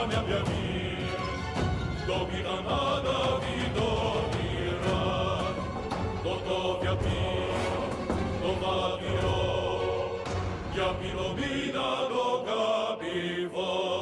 mia via, domina nada vidovira, gotovia pio, novaviro, ja pilomina dogabivo.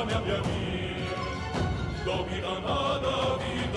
mia via, domina nada vita.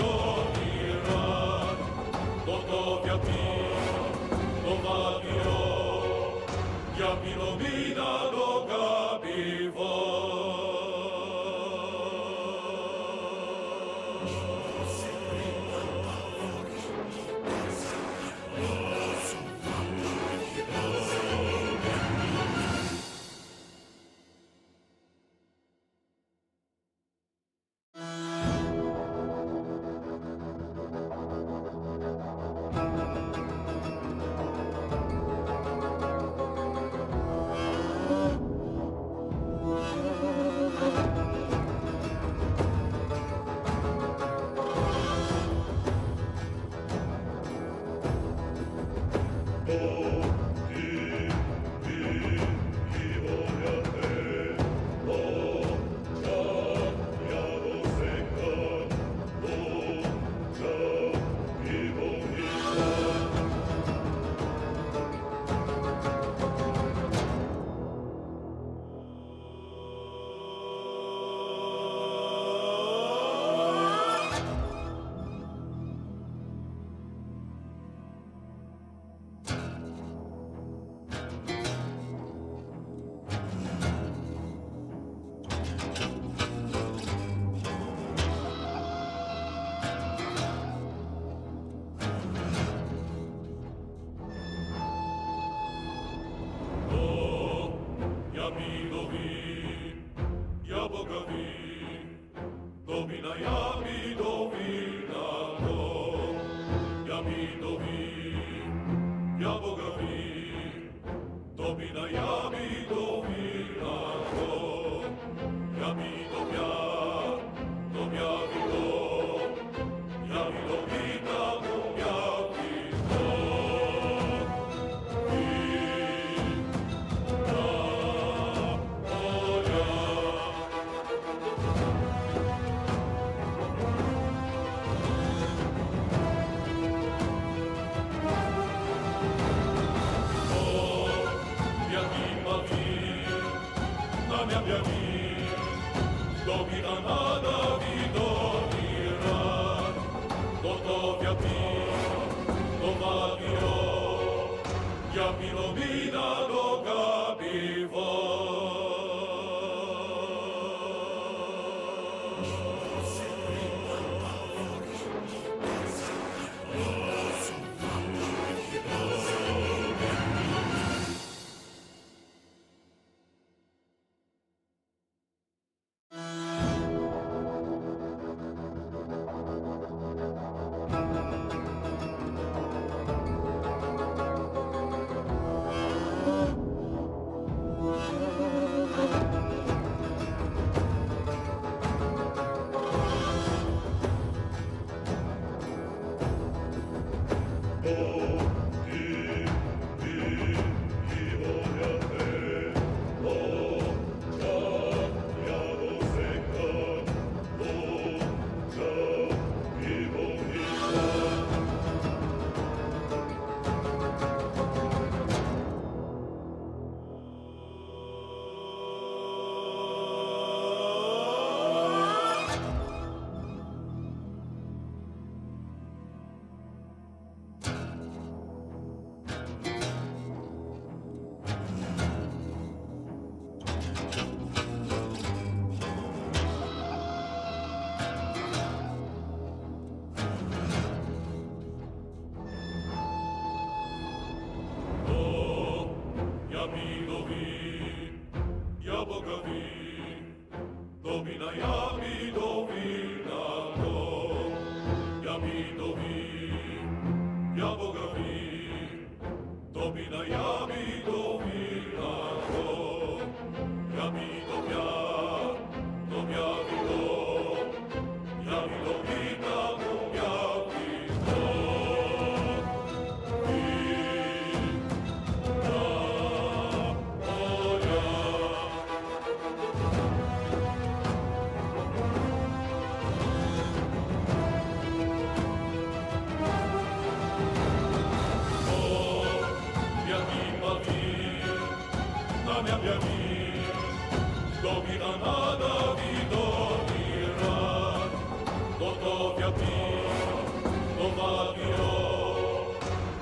gotowia piwo, nowa wino,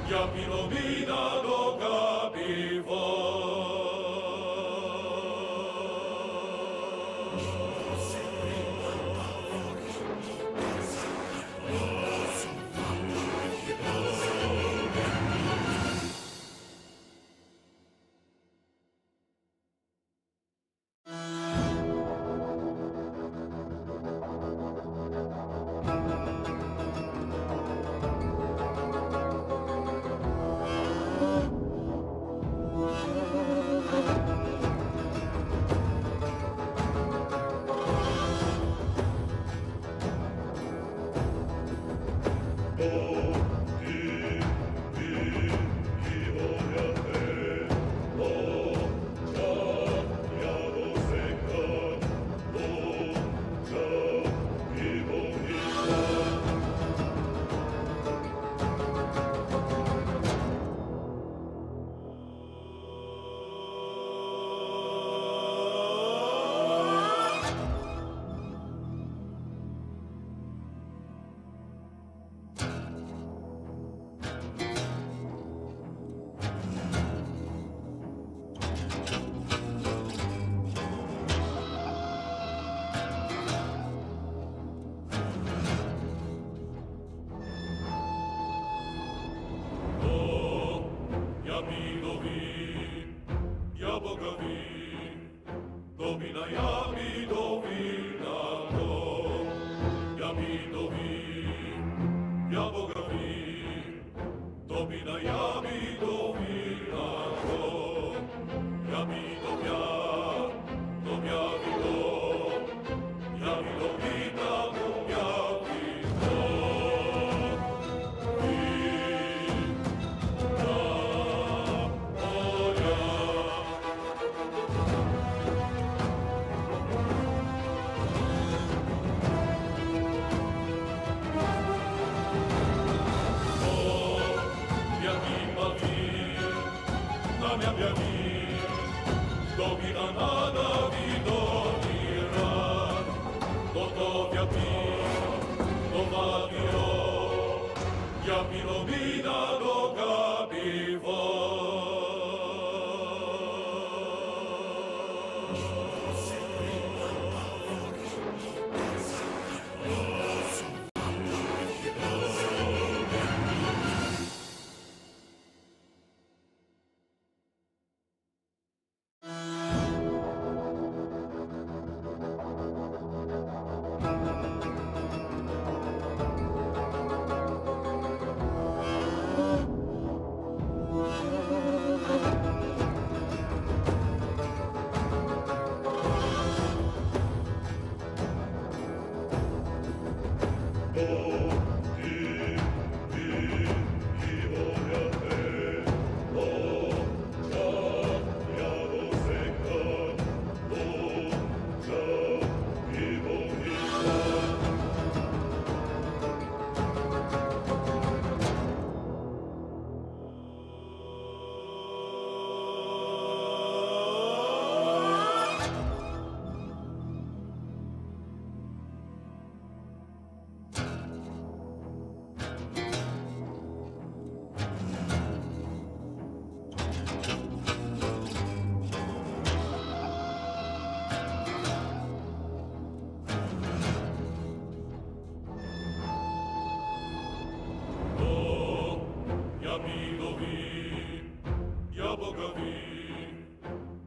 ja pino wina do gabiwo. Ja mi win, ja Boga win, do wina ja mi do wina do. Ja mi win, ja Boga win, do wina ja mi do wina do. Ja mi do wina do, ja mi do wina do Domina nada widowi ran, gotowia piwo, nowa wino, ja pino wina do gabiwo. Ja mi do win, ja Boga win,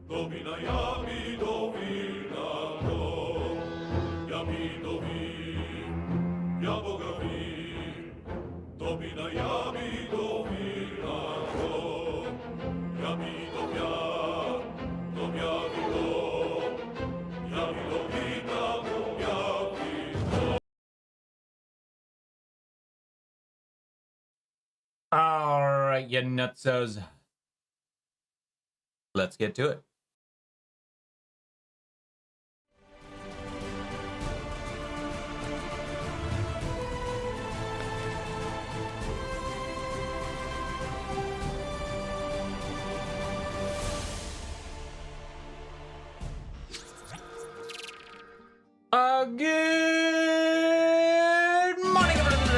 do wina ja mi do wina do. Ja mi do win, ja Boga win, do wina ja mi do wina do. Ja mi do wina do, ja mi do wina do wina. All right, you nutsos. Let's get to it. Again.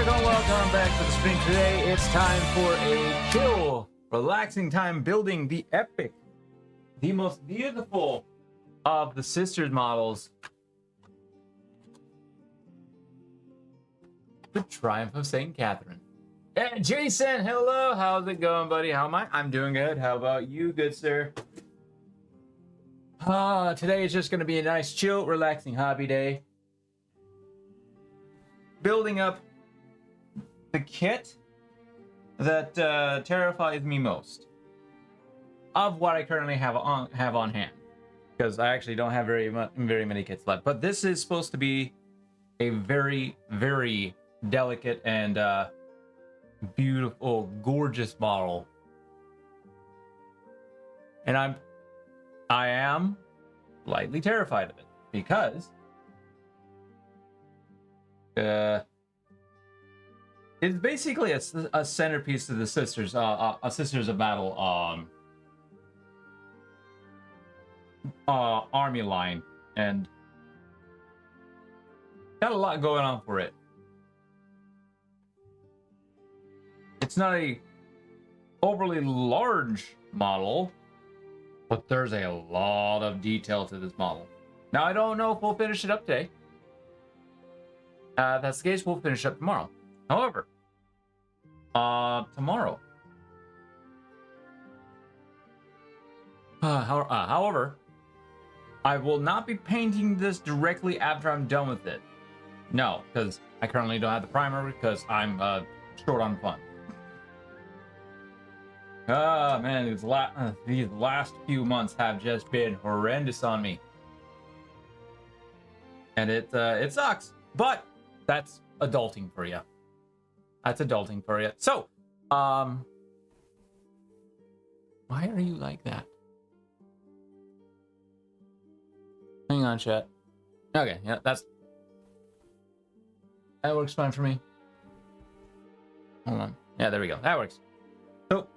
everyone, welcome back to the stream. Today it's time for a chill, relaxing time building the epic, the most beautiful of the sisters models, the Triumph of Saint Katherine. Hey, Jason, hello, how's it going, buddy? How am I? I'm doing good. How about you, good sir? Today is just going to be a nice, chill, relaxing hobby day. Building up the kit that terrifies me most of what I currently have on hand, because I actually don't have very many kits left. But this is supposed to be a very, very delicate and beautiful, gorgeous model, and I am slightly terrified of it because it's basically a centerpiece to the sisters, a Sisters of Battle army line, and got a lot going on for it. It's not a overly large model, but there's a lot of detail to this model. Now, I don't know if we'll finish it up today. If that's the case, we'll finish up tomorrow. However, however, I will not be painting this directly after I'm done with it. No, because I currently don't have the primer because I'm short on funds. Ah, man, these last few months have just been horrendous on me, and it sucks. But that's adulting for you. That's adulting for you. So, why are you like that? Hang on, chat. Okay, yeah, that works fine for me. Hold on. Yeah, there we go. That works. So,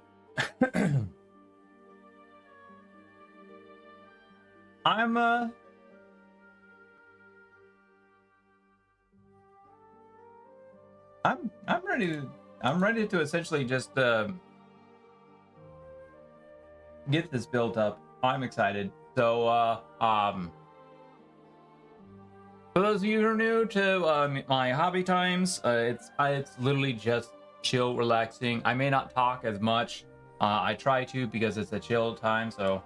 I'm ready to essentially just get this built up. I'm excited. So for those of you who are new to my hobby times, it's literally just chill, relaxing. I may not talk as much. I try to because it's a chill time, so.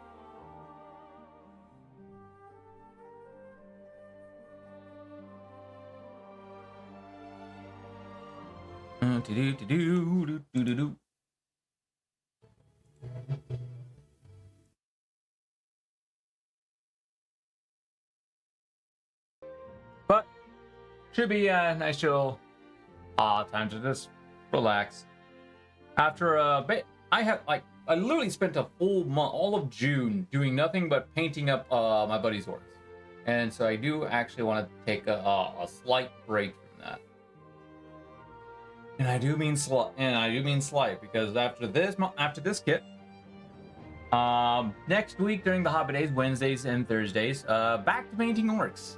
But should be a nice chill time to just relax. After a bit, I literally spent a full month, all of June, doing nothing but painting up my buddy's orks, and so I do actually want to take a slight break from that. And I do mean slight, because after this kit, next week during the hobby days, Wednesdays and Thursdays, back to painting orks,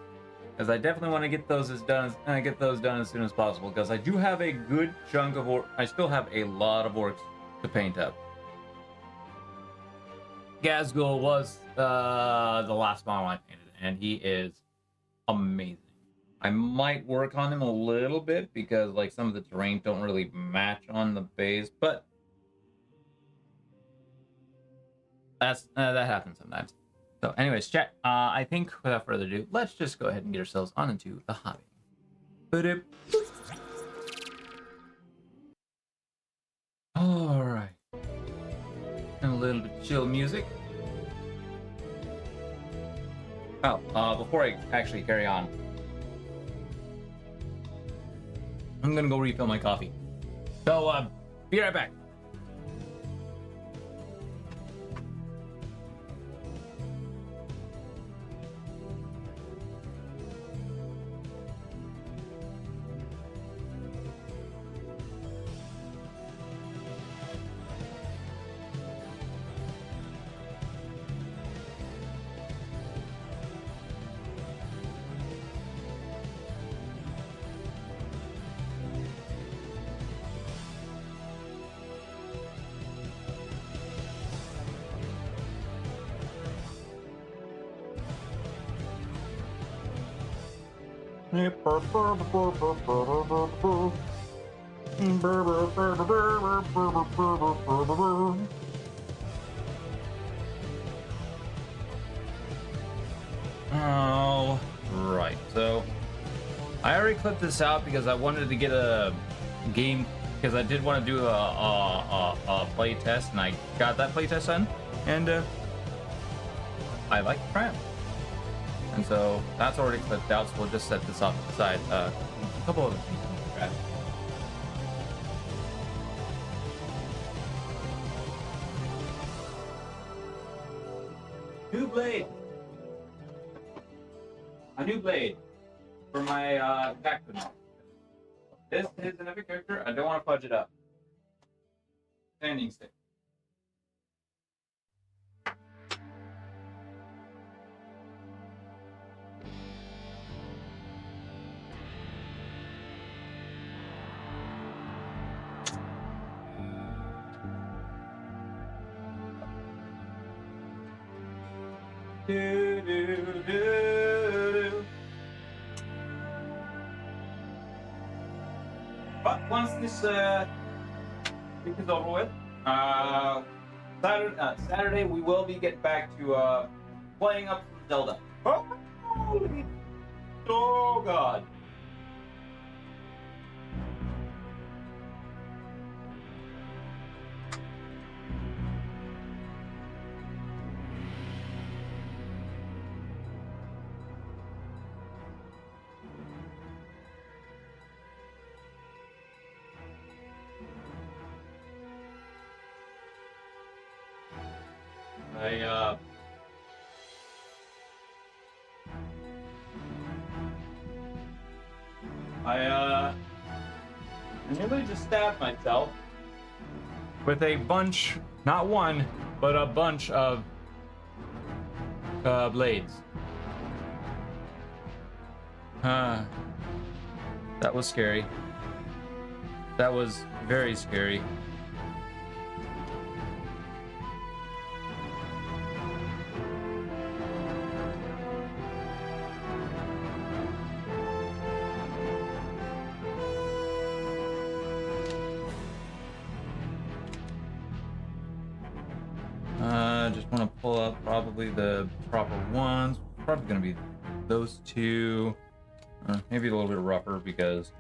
because I definitely want to get those done as soon as possible, because I do have a good chunk of orcs. I still have a lot of orks to paint up. Gazgul was the last model I painted, and he is amazing. I might work on him a little bit because like some of the terrain don't really match on the base, but that happens sometimes. So anyways, chat, I think without further ado, let's just go ahead and get ourselves on into the hobby. All right, and a little bit of chill music. Oh, before I actually carry on, I'm gonna go refill my coffee. So, be right back. Oh, right. So I already clipped this out because I wanted to get a game, because I did want to do a play test, and I got that play test done, and I like Triumph, and so that's already clipped out. So we'll just set this off to the side. A couple of things. New blade. A new blade for my backwood. This is an epic character. I don't want to fudge it up. Standing stick. Do, do, do. But once this week is over with, Saturday we will be getting back to playing up some Zelda. Oh God! I nearly just stabbed myself with a bunch, not one, but a bunch of blades. That was scary. That was very scary. Just want to pull up probably the proper ones. Probably going to be those two. Maybe a little bit rougher because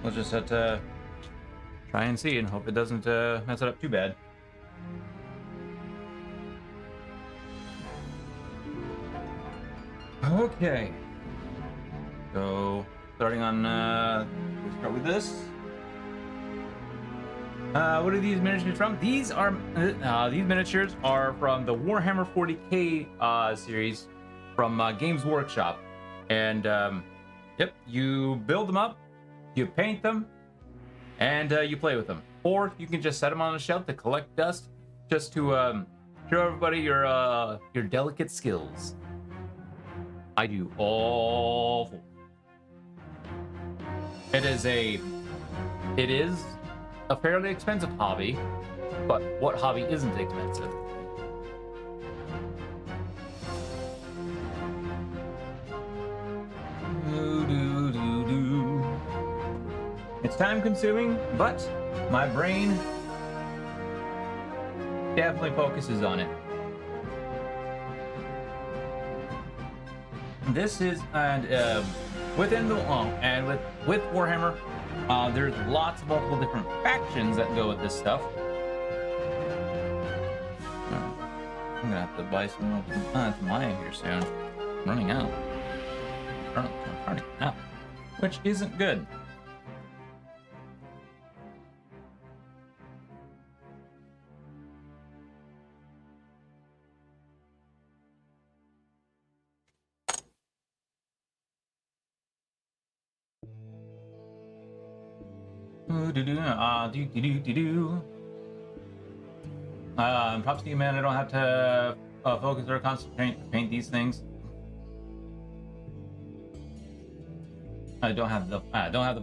we'll just have to try and see and hope it doesn't mess it up too bad. Okay. So, starting on, we'll start with this. What are these miniatures from? These are, these miniatures are from the Warhammer 40k series from Games Workshop. And, yep, you build them up, you paint them, and you play with them, or you can just set them on a shelf to collect dust, just to show everybody your delicate skills. I do all four. It is a fairly expensive hobby, but what hobby isn't expensive? It's time consuming, but my brain definitely focuses on it. This is, and within the and with Warhammer, there's lots of multiple different factions that go with this stuff. I'm gonna have to buy some more. It's Maya here soon. I'm running out. I'm running out, which isn't good. Props to you, man. I don't have to focus or concentrate to paint these things. I don't have the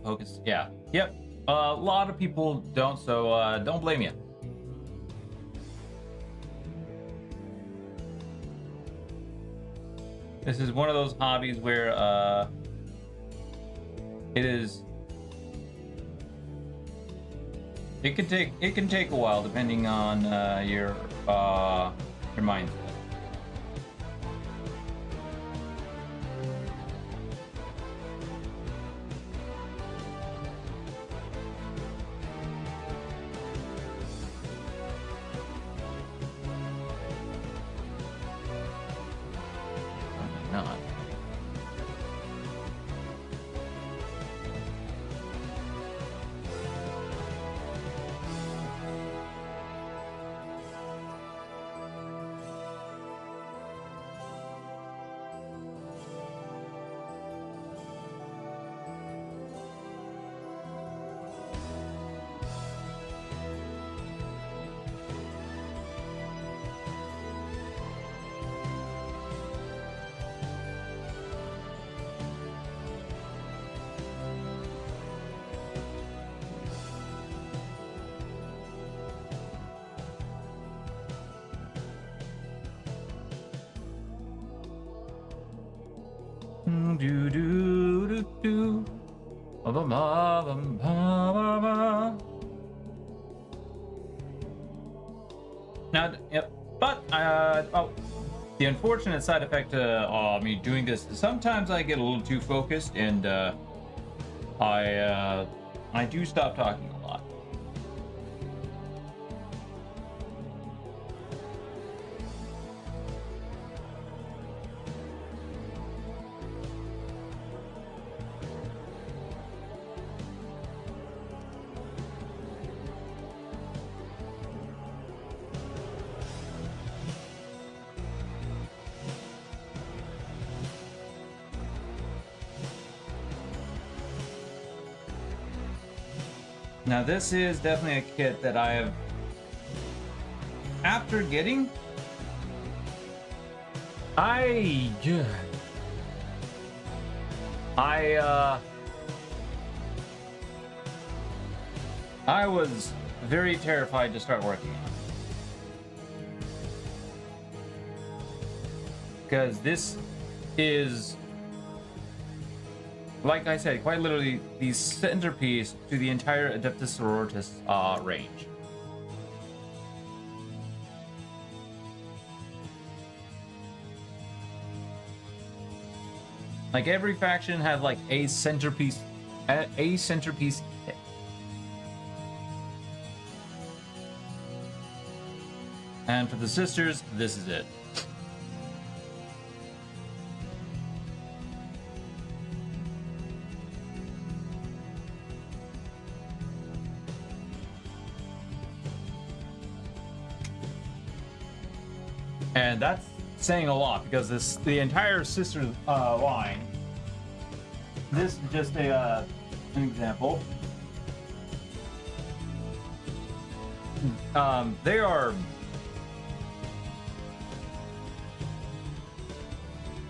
focus. Yeah. Yep. A lot of people don't, so don't blame you. This is one of those hobbies where it can take a while depending on your mindset. Not. Do do do do. Ba ba ba ba ba ba. Now, yep. But the unfortunate side effect of me doing this is sometimes I get a little too focused, and I do stop talking a lot. Now this is definitely a kit that I have, after getting, I was very terrified to start working on, because this is, like I said, quite literally the centerpiece to the entire Adeptus Sororitas range. Like every faction has like a centerpiece kit. And for the sisters, this is it. And that's saying a lot, because the entire sister line. This is just an example. They are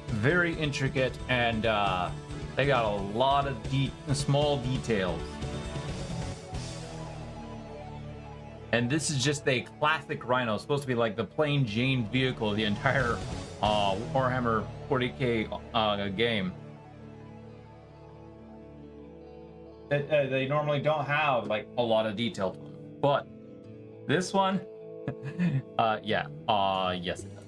very intricate, and they got a lot of small details. And this is just a classic Rhino. It's supposed to be like the plain Jane vehicle of the entire Warhammer 40k game. They normally don't have like a lot of detail to them, but this one, yeah, yes it does.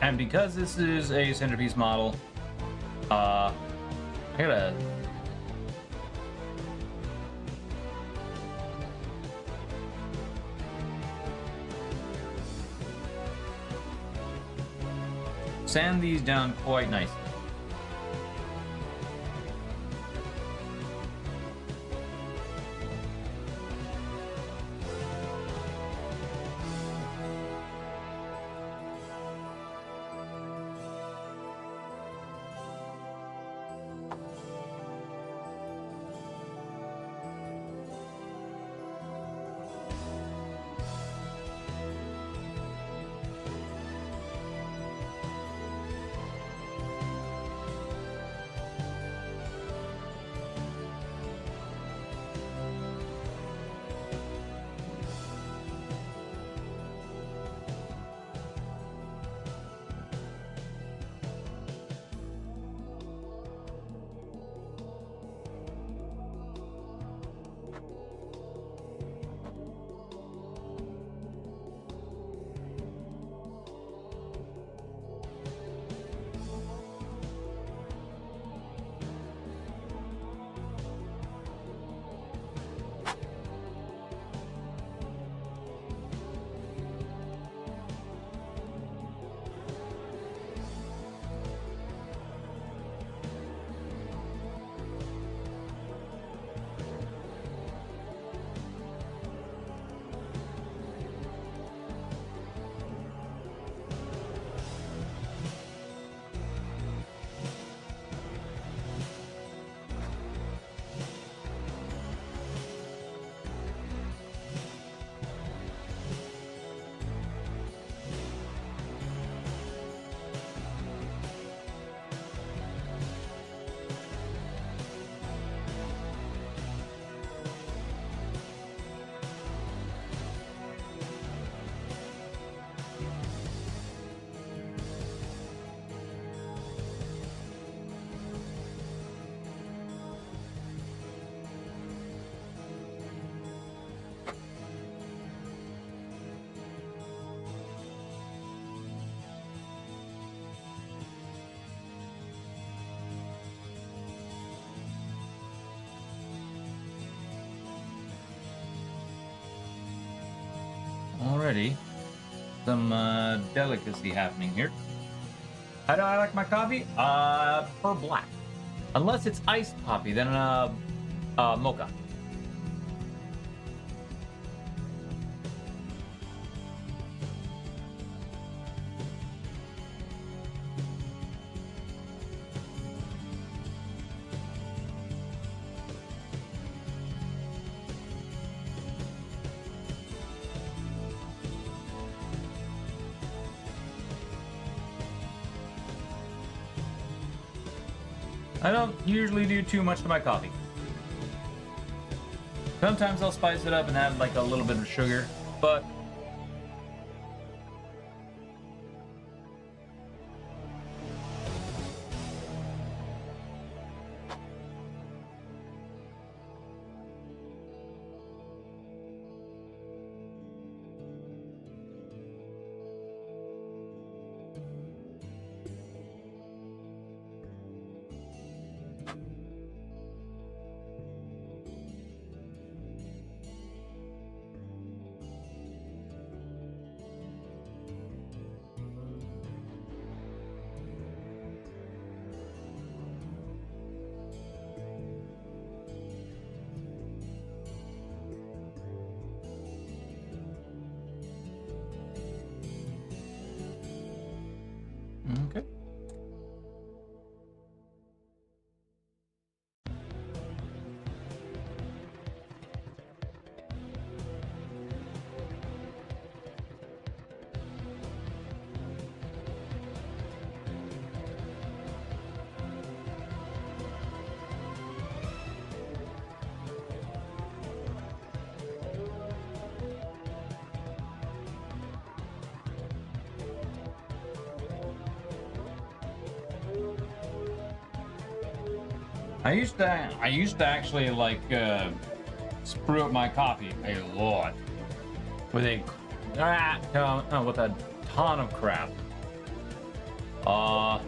And because this is a centerpiece model, I gotta... sand these down quite nicely. Already, some delicacy happening here. How do I like my coffee? Per black. Unless it's iced coffee, then mocha. I don't usually do too much to my coffee. Sometimes I'll spice it up and add like a little bit of sugar, but okay. I used to actually like brew up my coffee a lot with a with a ton of crap. Uh,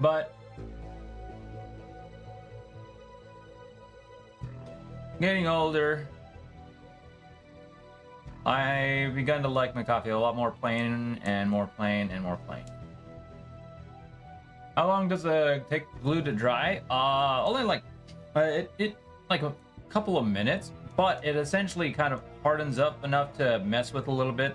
but getting older, I've begun to like my coffee a lot more plain and more plain and more plain. How long does it take glue to dry? Only like it like a couple of minutes, but it essentially kind of hardens up enough to mess with a little bit.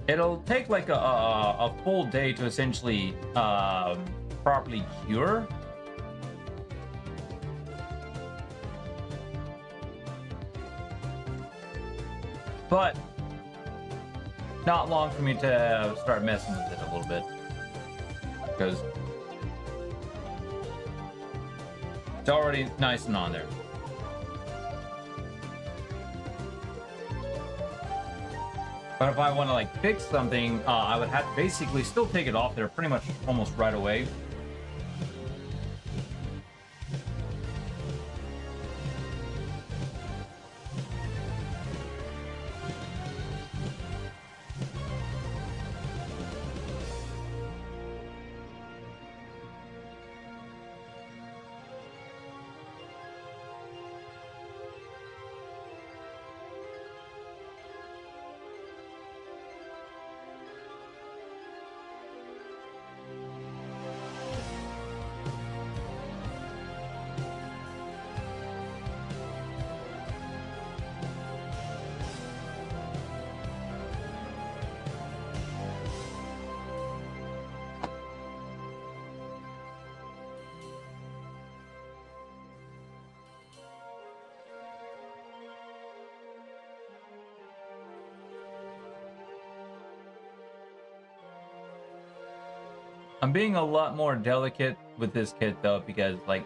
It'll take like a full day to essentially properly cure. But not long for me to start messing with it a little bit. Because it's already nice and on there. But if I want to like fix something, I would have to basically still take it off there pretty much almost right away. I'm being a lot more delicate with this kit though, because like,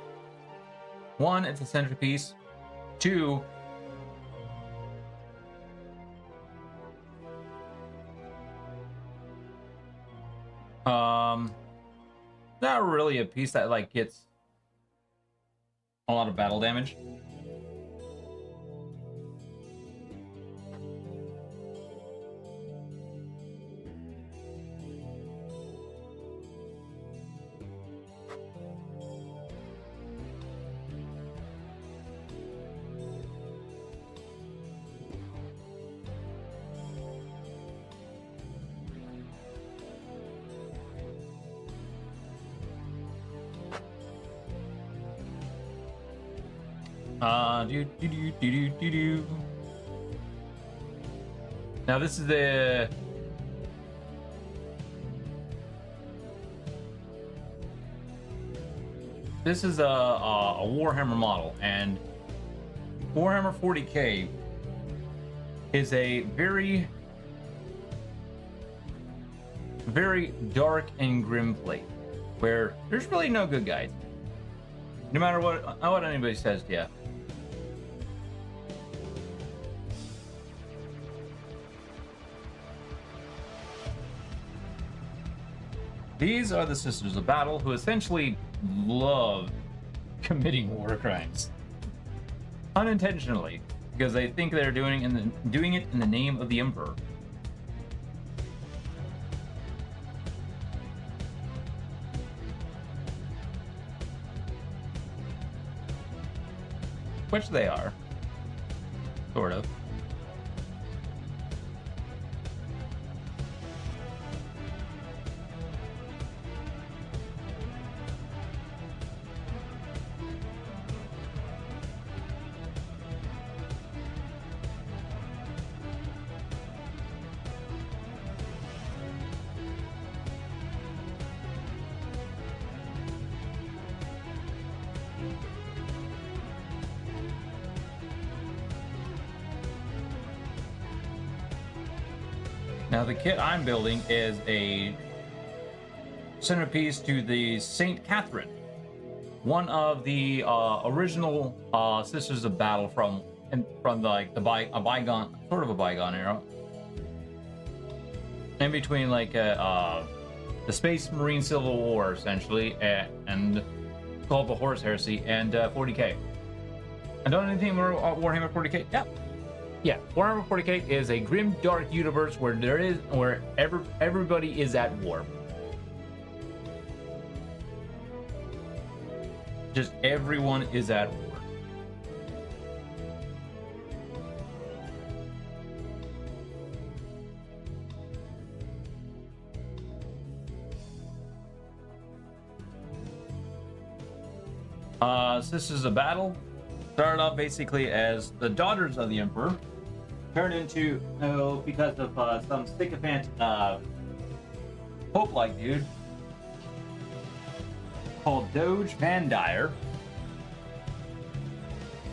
one, it's a centerpiece. Two, not really a piece that like gets a lot of battle damage. Now this is the a Warhammer model, and Warhammer 40k is a very dark and grim place where there's really no good guys, no matter what anybody says to you. These are the Sisters of Battle, who essentially love committing war crimes. Unintentionally, because they think they're doing it in the name of the Emperor. Which they are. Sort of. Now the kit I'm building is a centerpiece to the Saint Katherine, one of the original Sisters of Battle from like a bygone era, in between like the Space Marine Civil War essentially, and called the Horus Heresy, and 40k. I don't know anything about Warhammer 40k. Yeah, Warhammer 40k is a grim, dark universe where everybody is at war. Just everyone is at war. Sisters of Battle started off basically as the daughters of the Emperor, turned into, because of some sycophant Pope-like dude called Doge Van Dyer,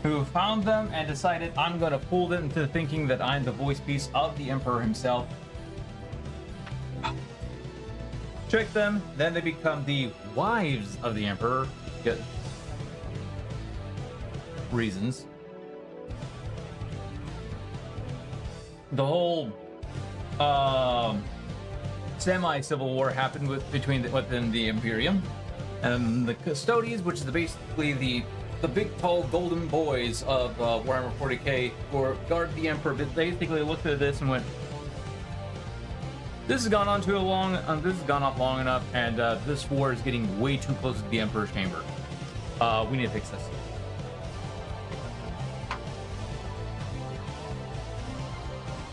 who found them and decided, I'm going to fool them into thinking that I'm the voice piece of the Emperor himself. Trick them, then they become the wives of the Emperor. Good reasons. The whole semi-civil war happened within the Imperium, and the Custodians, which is basically the big tall golden boys of Warhammer 40k, or guard the Emperor. But they basically looked at this and went, "This has gone on too long. This has gone off long enough, and this war is getting way too close to the Emperor's chamber. We need to fix this."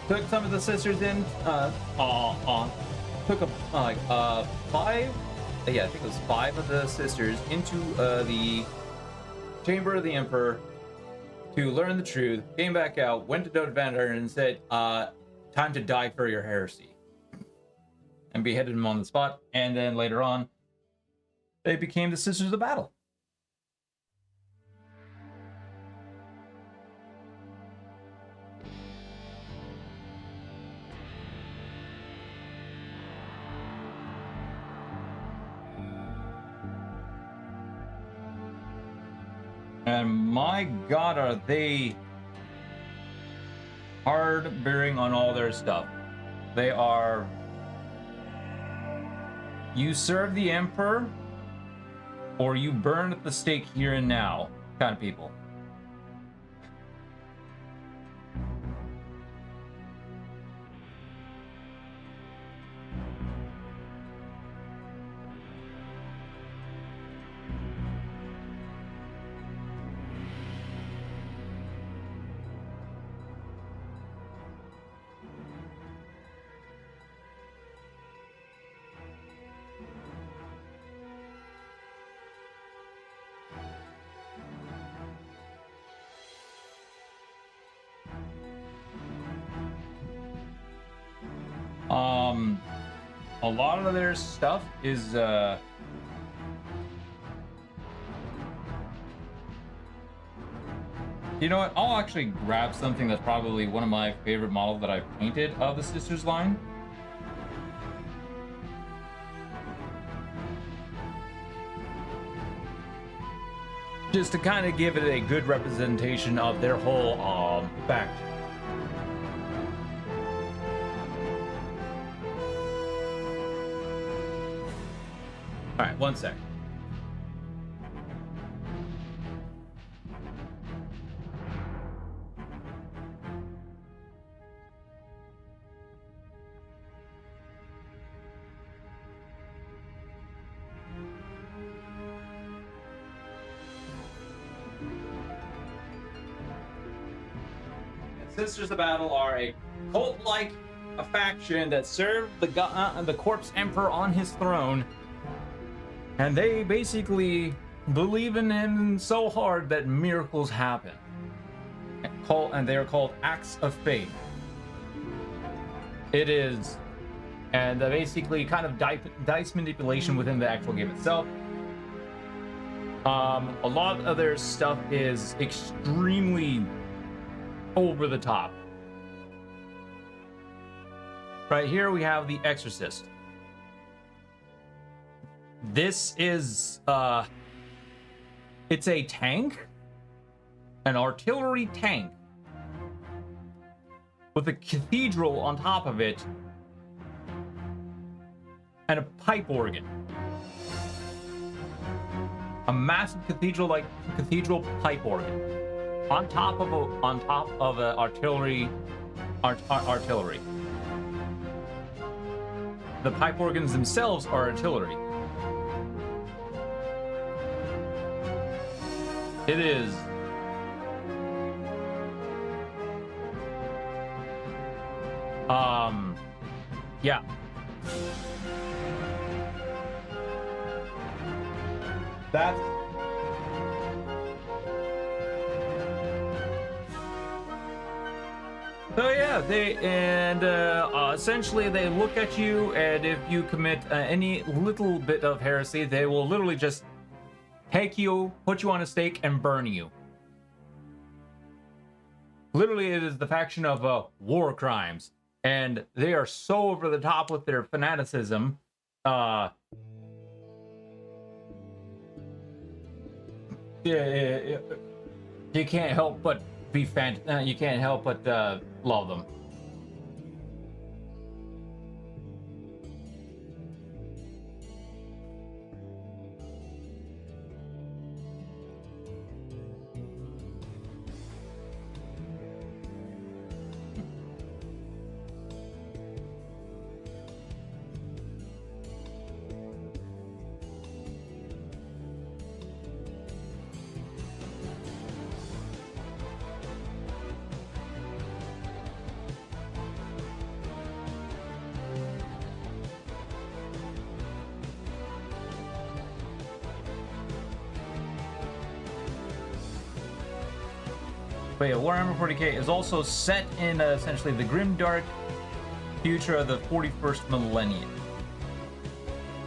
Took some of the sisters in, took five, I think it was 5 of the sisters into the chamber of the Emperor to learn the truth, came back out, went to Doge Van Dyer and said, time to die for your heresy. And beheaded him on the spot, and then later on, they became the Sisters of Battle. And my God, are they hard bearing on all their stuff. They are, you serve the Emperor or you burn at the stake here and now kind of people. A lot of their stuff is you know what? I'll actually grab something that's probably one of my favorite models that I've painted of the Sisters line. Just to kind of give it a good representation of their whole fact. All right, one sec. Sisters of Battle are a cult-like faction that serve the corpse emperor on his throne. And they basically believe in him so hard that miracles happen. And they are called acts of faith. It is, and basically kind of dice manipulation within the actual game itself. A lot of their stuff is extremely over the top. Right here we have the Exorcist. This is it's a tank, an artillery tank with a cathedral on top of it and a pipe organ. A massive cathedral pipe organ on top of a artillery. The pipe organs themselves are artillery. It is yeah. That's so yeah, essentially they look at you, and if you commit any little bit of heresy, they will literally just take you, put you on a stake, and burn you. Literally, it is the faction of war crimes, and they are so over the top with their fanaticism. You can't help but be you can't help but love them. But yeah, Warhammer 40k is also set in essentially the grimdark future of the 41st millennium.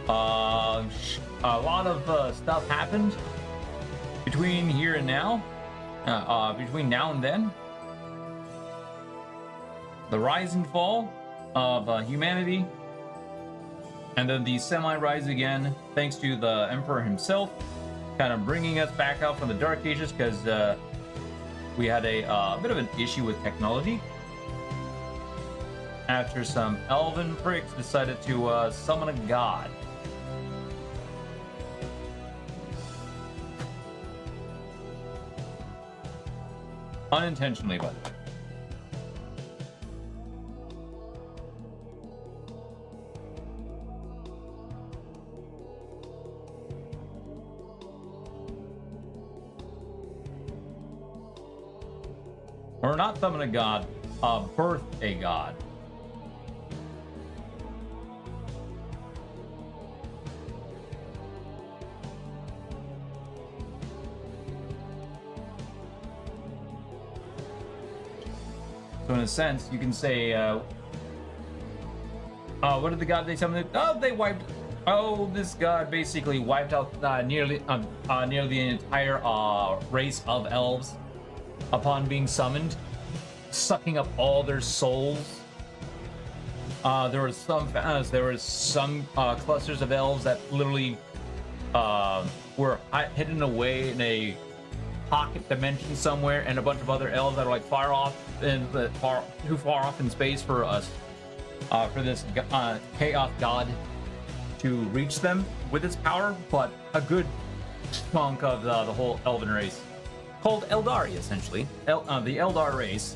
A lot of stuff happened between here and now, between now and then. The rise and fall of humanity, and then the semi-rise again, thanks to the Emperor himself, kind of bringing us back out from the Dark Ages, because we had a bit of an issue with technology after some elven pricks decided to summon a god. Unintentionally, by the way. Or not summon a god, birth a god. So in a sense, you can say, what did the god they summoned? Oh, they wiped. Oh, this god basically wiped out nearly the entire race of elves upon being summoned, sucking up all their souls. There were some clusters of elves that literally were hidden away in a pocket dimension somewhere, and a bunch of other elves that are like far off and too far off in space for us, for this chaos god to reach them with its power. But a good chunk of the whole elven race, called Eldari, essentially, the Eldar race,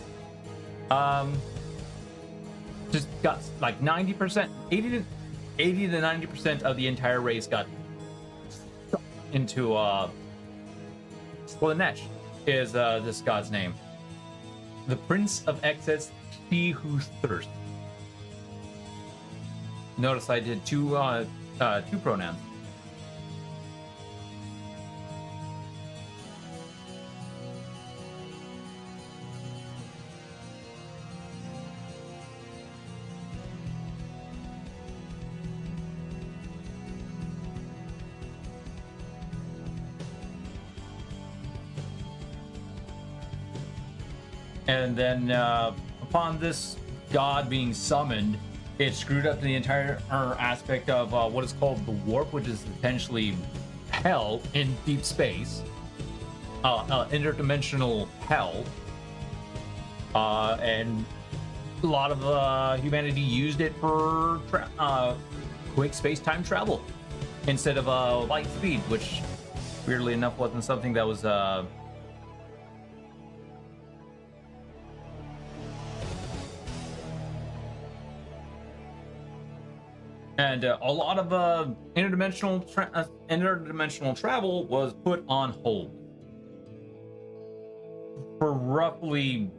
just got like 90%, 80 to 90% of the entire race got into Slanesh is this god's name. The Prince of Excess, he who thirsts. Notice I did two pronouns. And then upon this god being summoned, it screwed up the entire aspect of what is called the warp, which is essentially hell in deep space, interdimensional hell, and a lot of humanity used it for quick space-time travel instead of light speed, which weirdly enough wasn't something that was and a lot of interdimensional travel was put on hold for roughly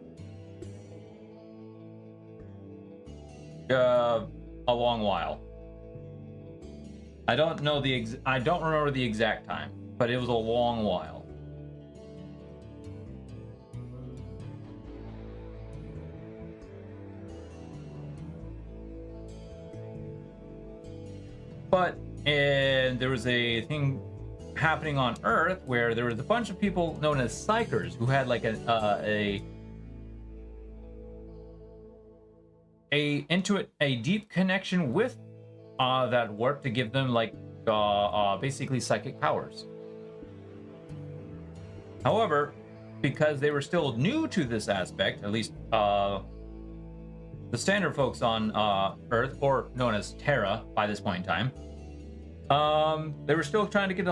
a long while. I don't remember the exact time, but it was a long while. But there was a thing happening on Earth where there was a bunch of people known as psychers who had like a deep connection with that warp to give them like basically psychic powers. However, because they were still new to this aspect, at least the standard folks on Earth, or known as Terra by this point in time, they were still trying to get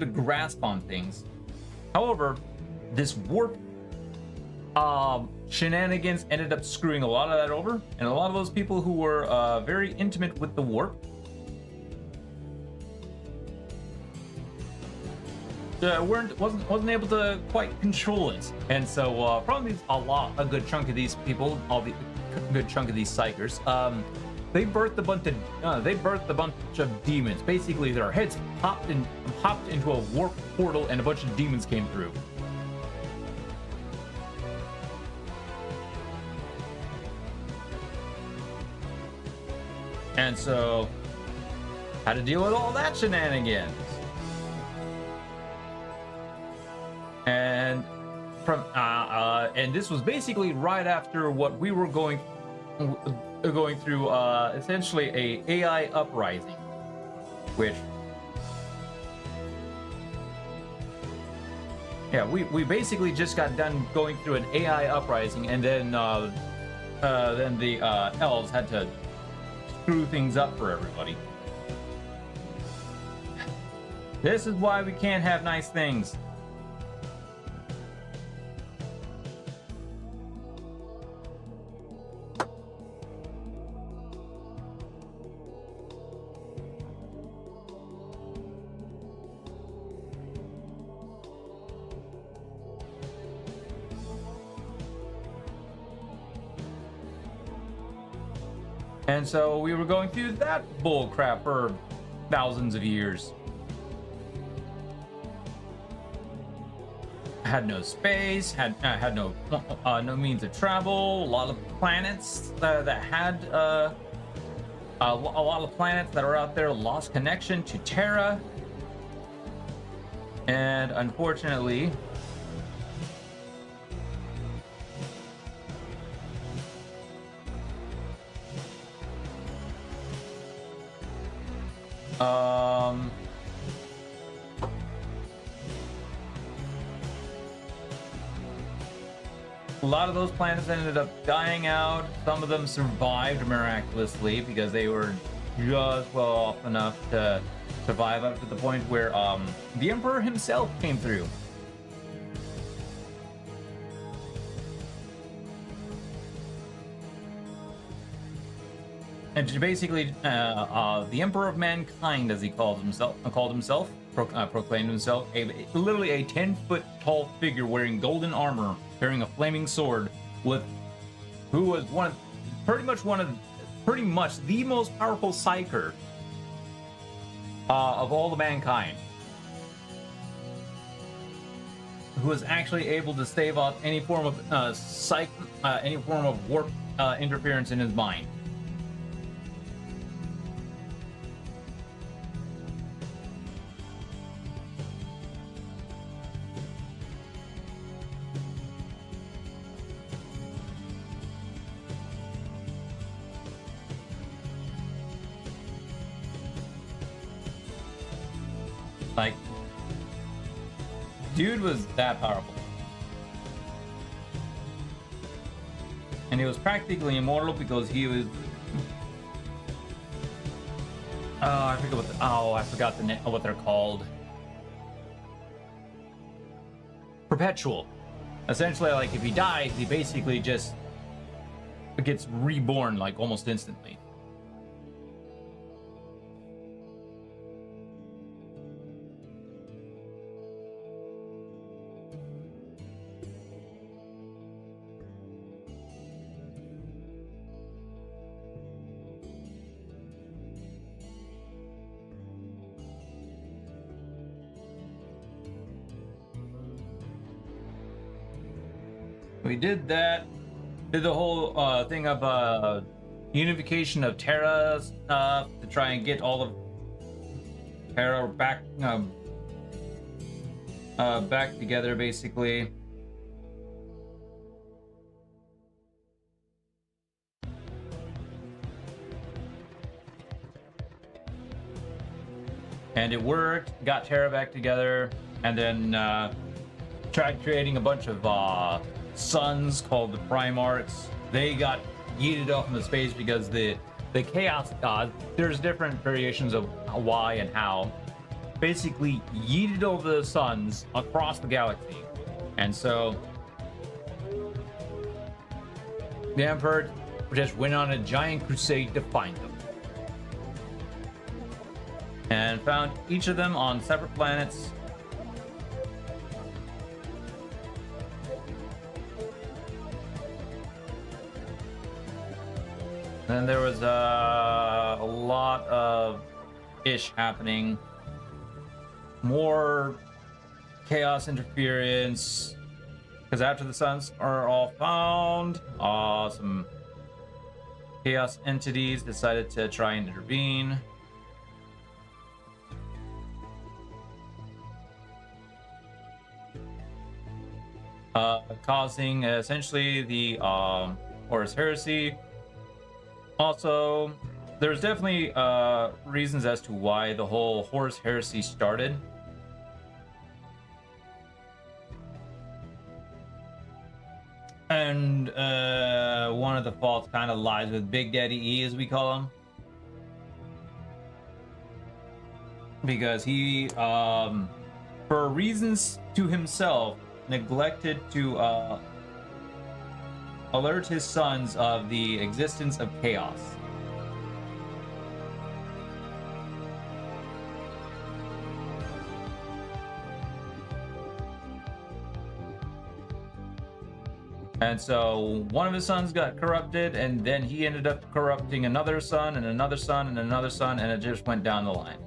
a grasp on things. However, this warp shenanigans ended up screwing a lot of that over, and a lot of those people who were very intimate with the warp wasn't able to quite control it, and so probably a good chunk of these people, good chunk of these psychers, they birthed a bunch of demons. Basically, their heads popped into a warp portal, and a bunch of demons came through. And so, how to deal with all that shenanigans? And and this was basically right after what we were going through, essentially a AI uprising, which, yeah, we basically just got done going through an AI uprising, and then the elves had to screw things up for everybody. This is why we can't have nice things. And so we were going through that bull crap for thousands of years. Had no space, had no means of travel. A lot of planets that had a lot of planets that are out there lost connection to Terra, and unfortunately, a lot of those planets ended up dying out. Some of them survived miraculously because they were just well off enough to survive up to the point where the Emperor himself came through. And basically, the Emperor of Mankind, as he proclaimed himself, literally a 10-foot tall figure wearing golden armor, carrying a flaming sword, who was pretty much the most powerful psyker of all the mankind, who was actually able to stave off any form of warp interference in his mind. Like, dude was that powerful. And he was practically immortal because he was... Oh, I forget what I forgot the name, what they're called. Perpetual. Essentially, like, if he dies, he basically just gets reborn, like, almost instantly. We did that. Did the whole thing of unification of Terra stuff to try and get all of Terra back back together, basically. And it worked. Got Terra back together, and then tried creating a bunch of suns called the Primarchs. They got yeeted off into space because the Chaos God, there's different variations of why and how, basically yeeted over the suns across the galaxy. And so the Emperor just went on a giant crusade to find them. And found each of them on separate planets. Then there was a lot of ish happening. More chaos interference. Because after the suns are all found, some chaos entities decided to try and intervene. Causing essentially the Horus Heresy. Also, there's definitely reasons as to why the whole Horus Heresy started. And one of the faults kind of lies with Big Daddy E, as we call him. Because he, for reasons to himself, neglected to alert his sons of the existence of chaos. And so one of his sons got corrupted, and then he ended up corrupting another son and another son and another son, and it just went down the line.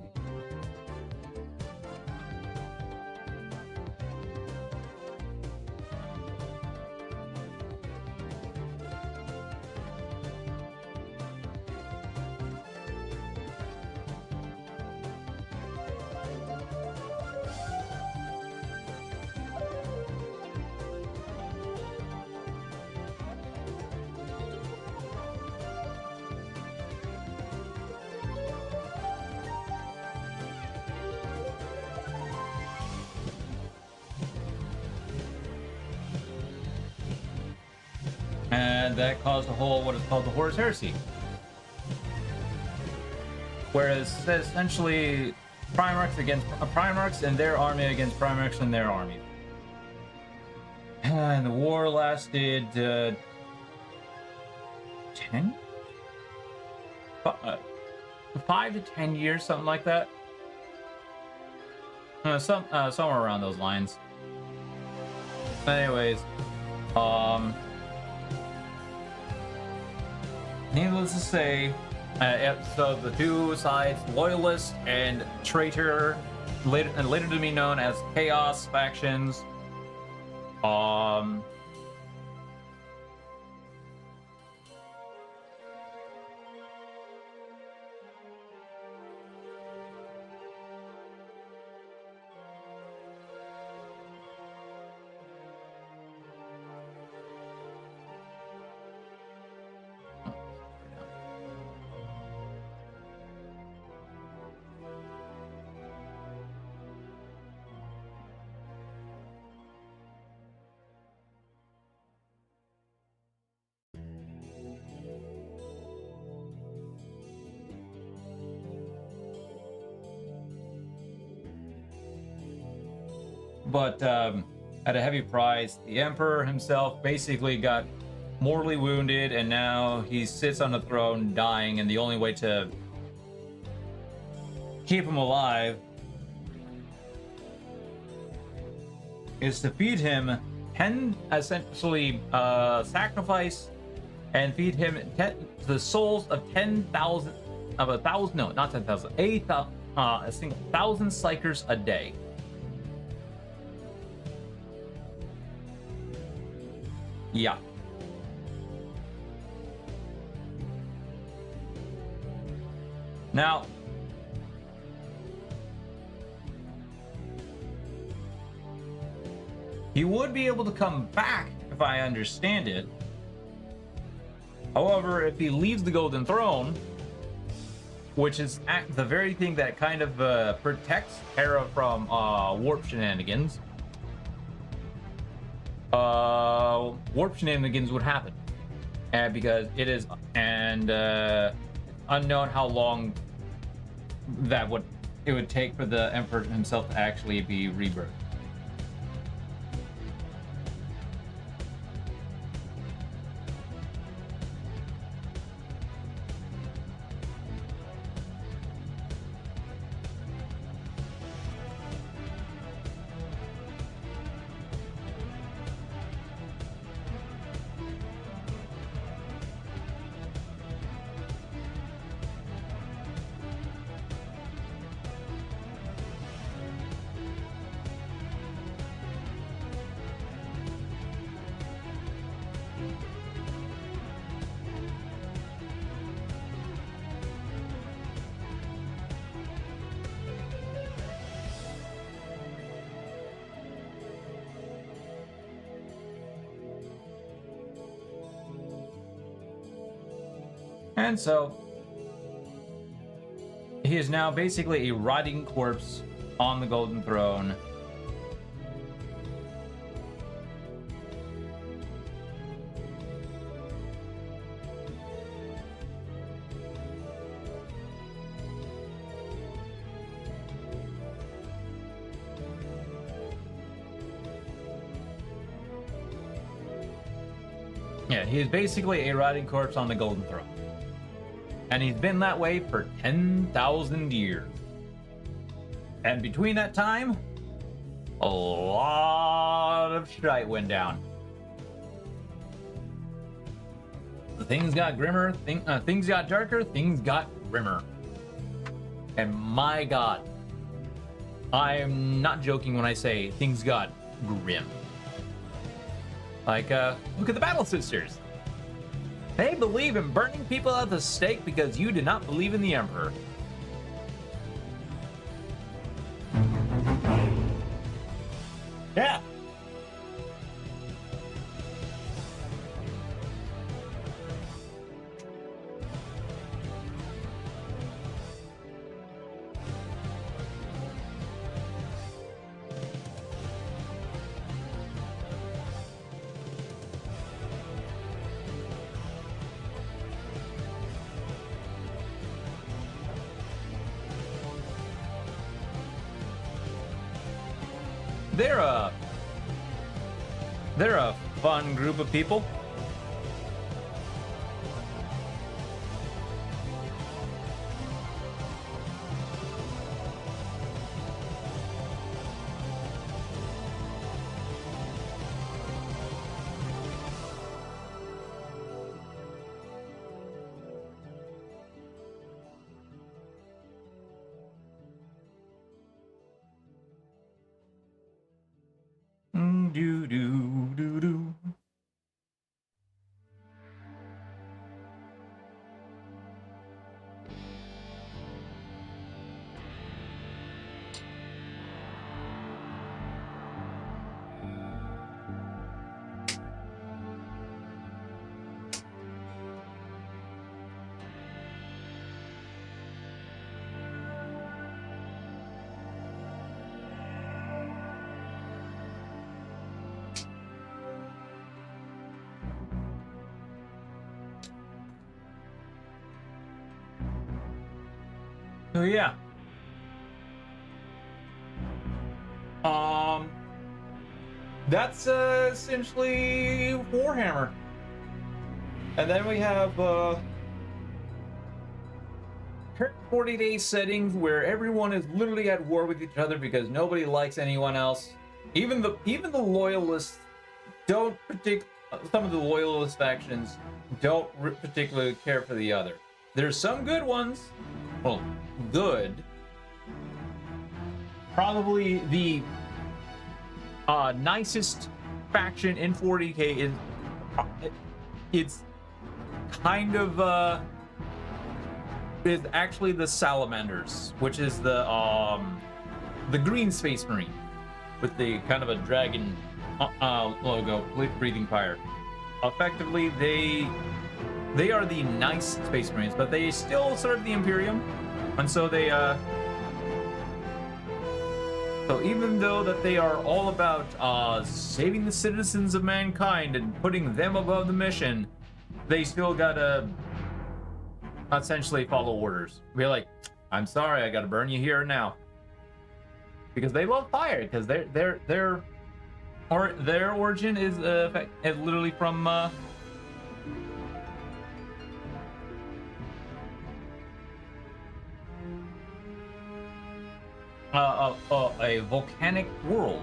And that caused a whole, what is called the Horus Heresy. Whereas essentially Primarchs against Primarchs and their army against Primarchs and their army. And the war lasted 10? 5 to 10 years, something like that. Somewhere around those lines. Anyways, needless to say, so the two sides, loyalist and traitor, later to be known as Chaos factions, but at a heavy price. The Emperor himself basically got mortally wounded, and now he sits on the throne dying, and the only way to keep him alive is to feed him 10, essentially sacrifice and feed him the souls of 10,000 of 1,000, no, not 10,000, a single 1,000 psychers a day. Yeah. Now, he would be able to come back, if I understand it. However, if he leaves the Golden Throne, which is the very thing that kind of protects Hera from warp shenanigans, warp shenanigans would happen, and because it is unknown how long it would take for the Emperor himself to actually be rebirthed. And so, he is now basically a rotting corpse on the Golden Throne. Yeah, he is basically a rotting corpse on the Golden Throne. And he's been that way for 10,000 years. And between that time, a lot of shite went down. Things got grimmer, things got darker, things got grimmer. And my god, I'm not joking when I say things got grim. Like, look at the Battle Sisters. They believe in burning people at the stake because you do not believe in the Emperor. Yeah. They're a fun group of people. Do do do do. So yeah. that's essentially Warhammer. And then we have 40-day settings where everyone is literally at war with each other because nobody likes anyone else. Even the loyalists don't some of the loyalist factions don't particularly care for the other. There's some good ones. Well, good. Probably the nicest faction in 40k is it's kind of is actually the Salamanders, which is the green space marine with the kind of a dragon logo, breathing fire. Effectively, they are the nice space marines, but they still serve the Imperium, and so they so even though that they are all about saving the citizens of mankind and putting them above the mission, they still gotta essentially follow orders. Be like, I'm sorry, I gotta burn you here now, because they love fire. Because their origin is literally from a volcanic world.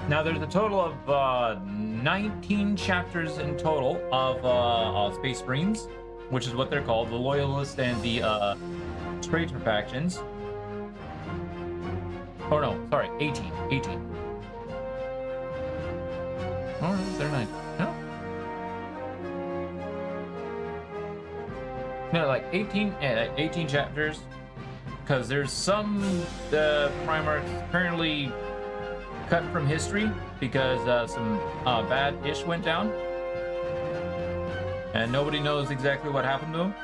Now, there's a total of 19 chapters in total of Space Marines, which is what they're called, the Loyalists and the Traitor factions. Oh no, sorry, 18. Oh, they're 9. No? No, like 18 chapters, because there's some Primarchs apparently cut from history because some bad ish went down, and nobody knows exactly what happened to them.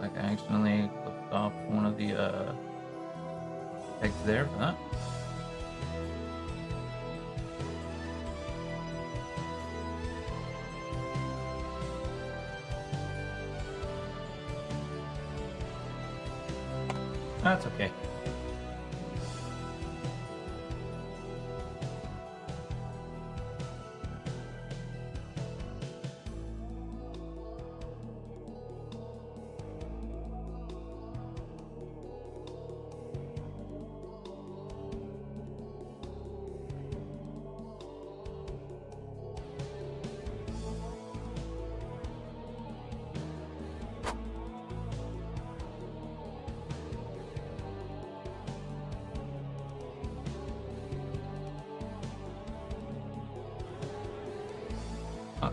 Like I accidentally clicked off one of the eggs there for that. That's okay.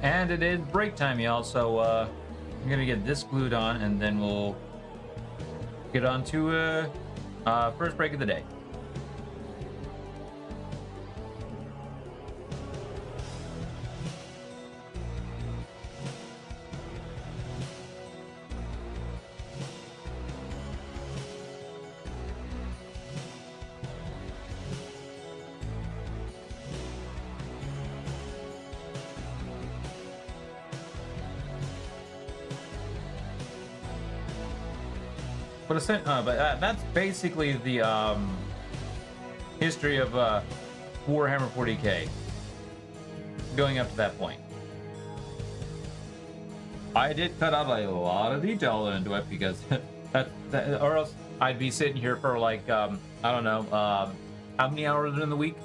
And it is break time, y'all. So I'm gonna get this glued on, and then we'll get on to first break of the day. But that's basically the history of Warhammer 40k. Going up to that point, I did cut out a lot of detail into it because or else I'd be sitting here for like I don't know how many hours in the week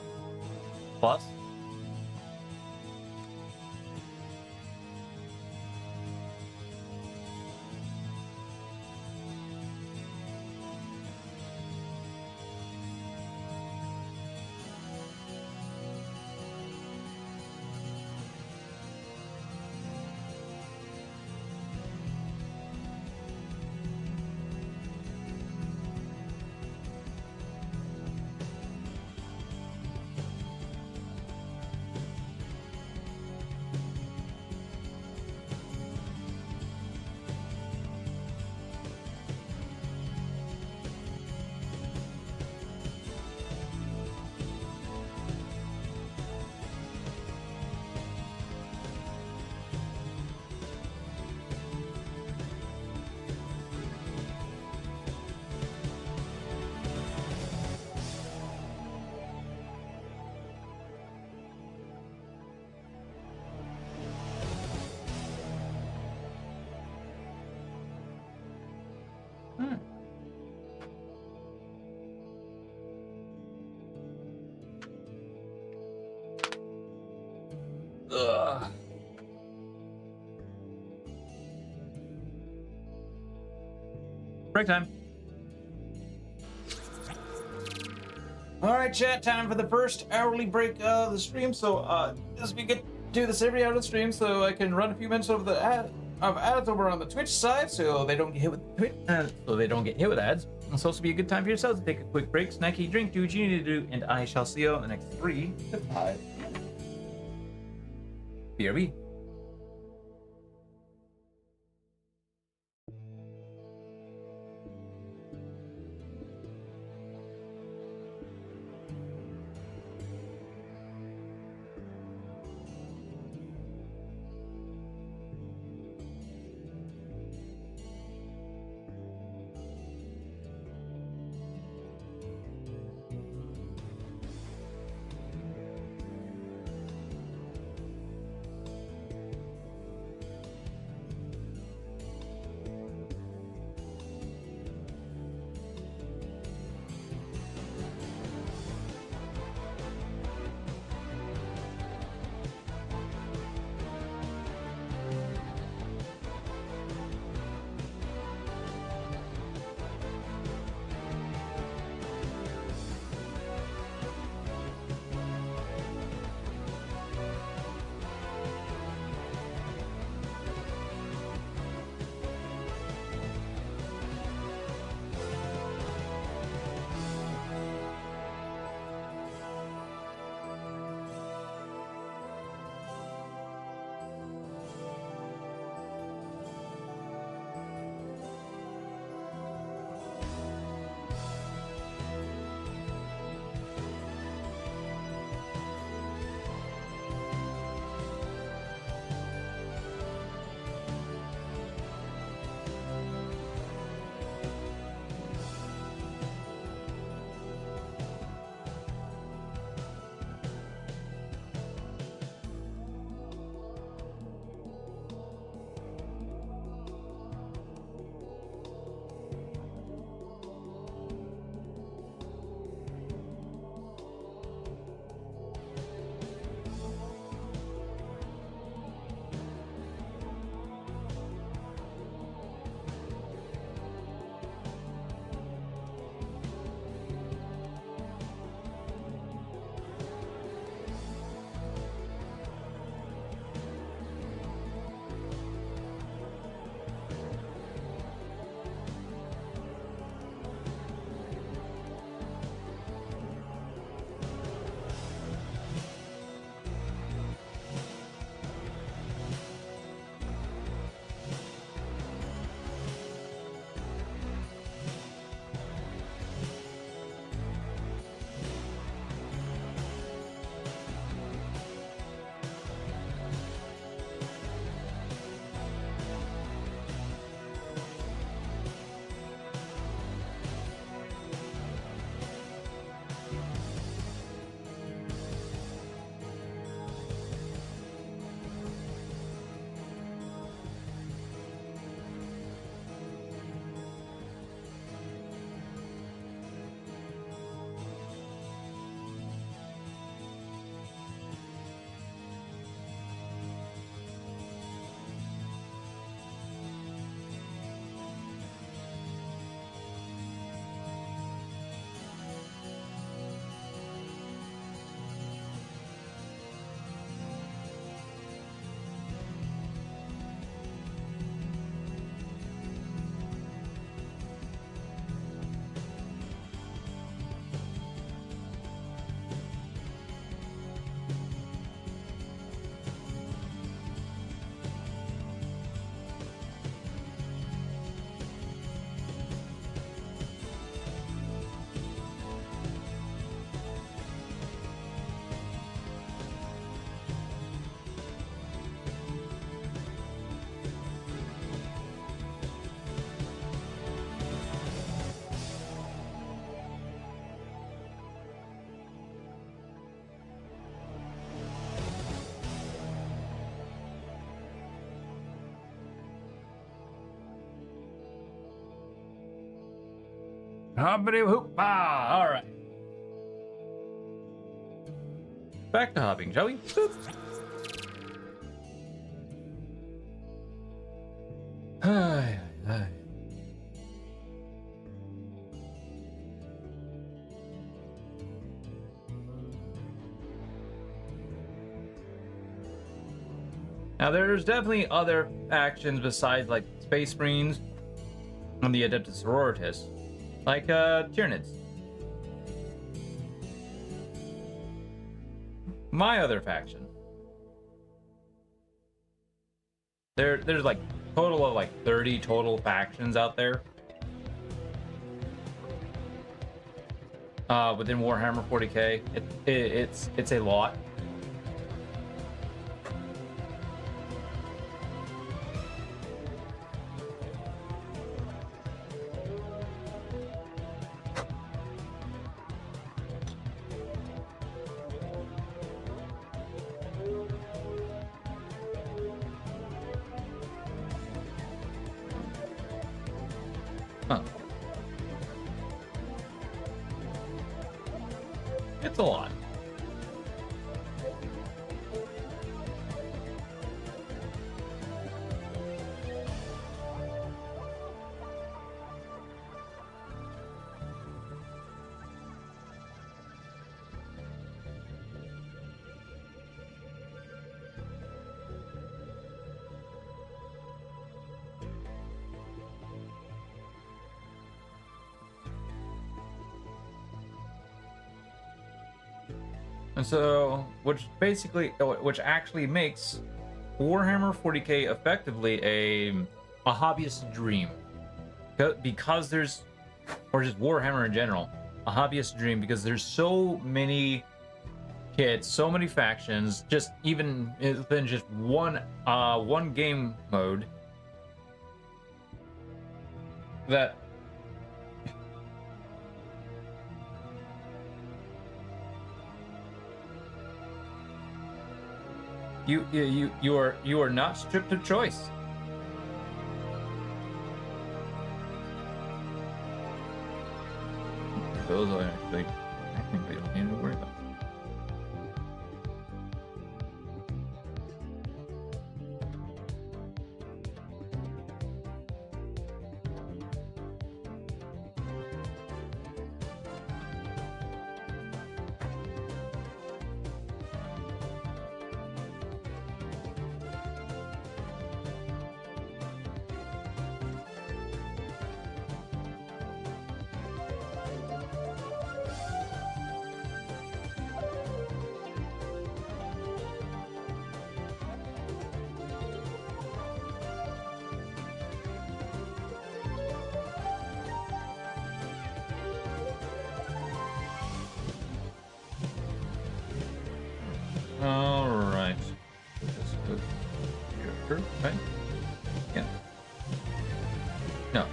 plus. Ugh. Break time. All right, chat. Time for the first hourly break of the stream. So, as we get do this every hour of the stream, so I can run a few minutes over the ads over on the Twitch side, so they don't get hit with ads. It's supposed to be a good time for yourself to take a quick break, snack, eat, drink, do what you need to do, and I shall see you in the next 3 to 5. BRB. Hoppity hoop. All right. Back to hopping, shall we? Boop. Hi, hi. Now, there's definitely other actions besides like Space Marines and the Adeptus Sororitas, like Tyranids. My other faction. There's like total of like 30 total factions out there. Within Warhammer 40k, it's a lot. Huh. It's a lot. And so, which actually makes Warhammer 40k effectively a hobbyist dream, because there's, or just Warhammer in general, a hobbyist dream because there's so many kits, so many factions, just even within just one game mode that. You are not stripped of choice. Those are actually technically don't need to worry about. All right. Let's go here, right? Yeah. No.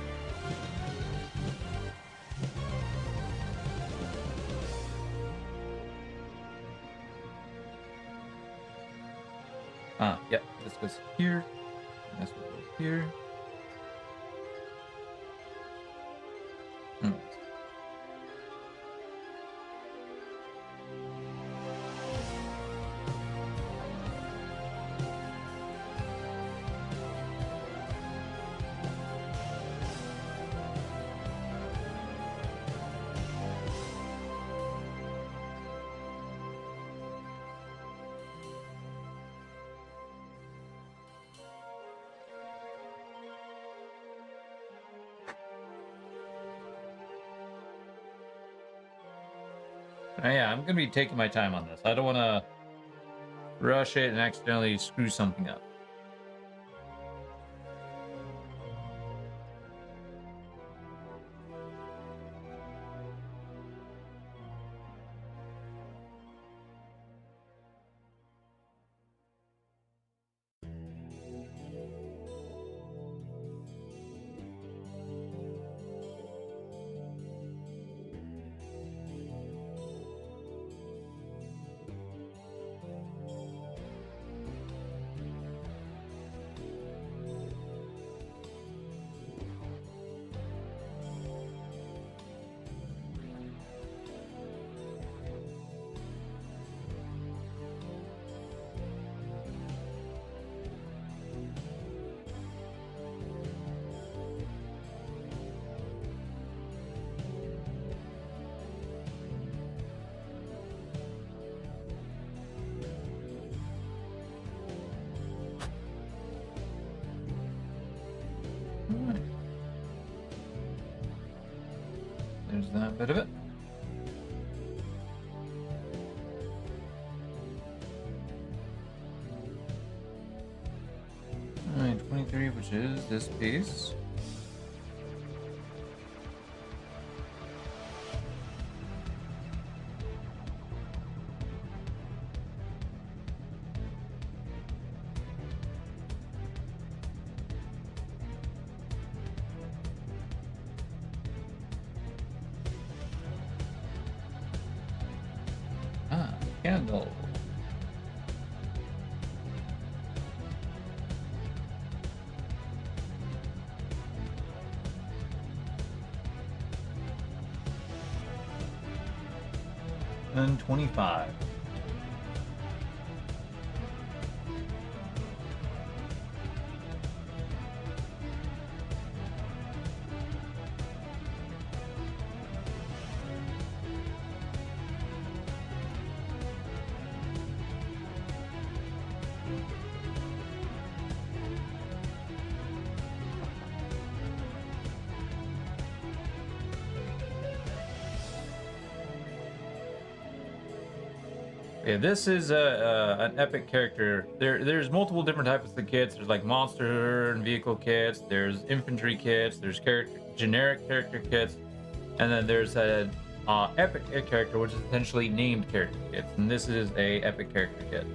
Yeah. This goes here. This will go here. Yeah, I'm gonna be taking my time on this. I don't want to rush it and accidentally screw something up. that bit of it. Alright, 23, which is this piece. Candle. And 25. Yeah, this is an epic character. There's multiple different types of kits. There's like monster and vehicle kits. There's infantry kits. There's generic character kits, and then there's a epic character, which is essentially named character kits. And this is a epic character kit.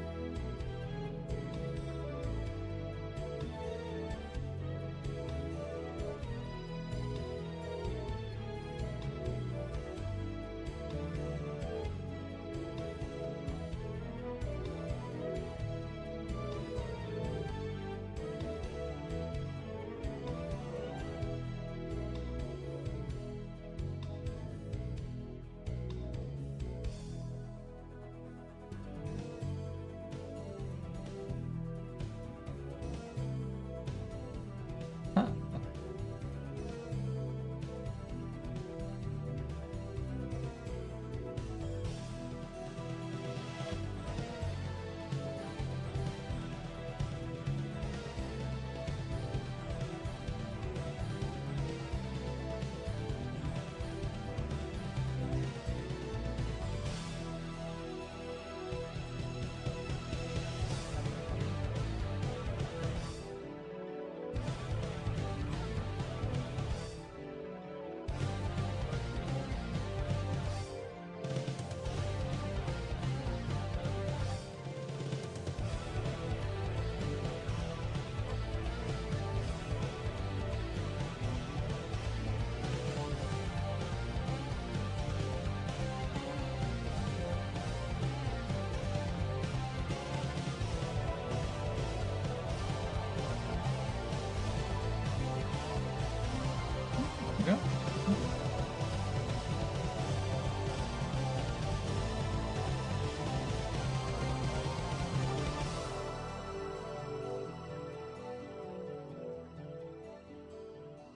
Go.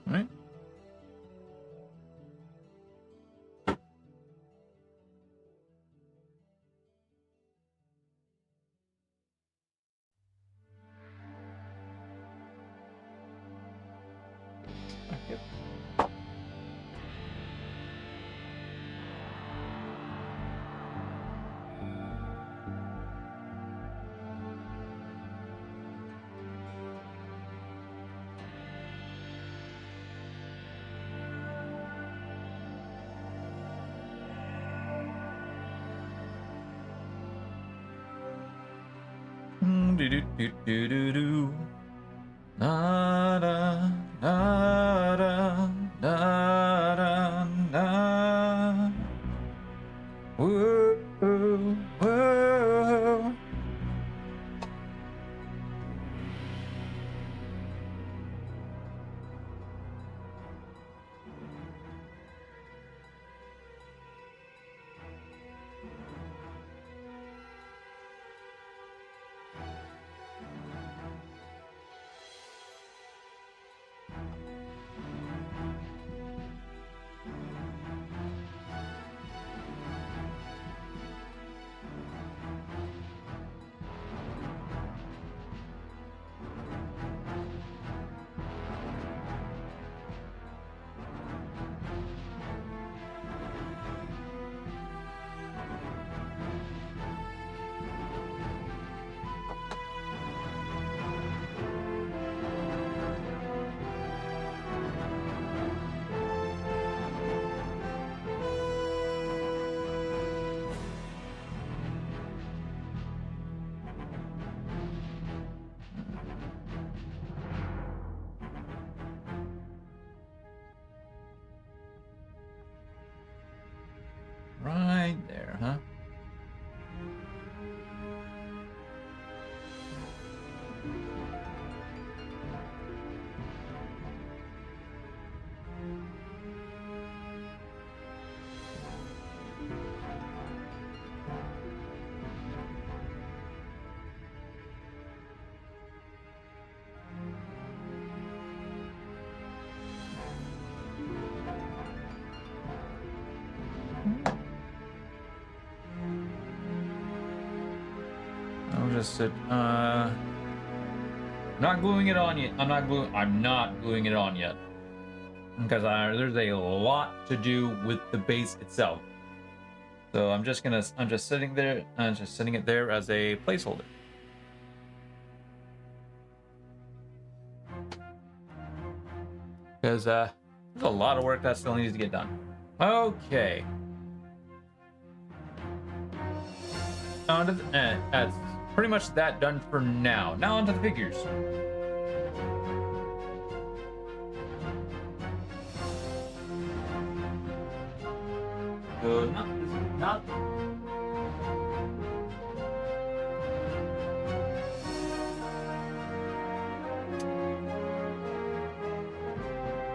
All right. Okay. Do do do do do do. Na da na da na da na. Whoa, whoa. right there, huh? I'll just sit. Not gluing it on yet. I'm not gluing it on yet because there's a lot to do with the base itself. So I'm just sitting there. I'm just sitting it there as a placeholder. Because there's a lot of work that still needs to get done. Okay. That's pretty much that done for now. Now onto the figures. So not.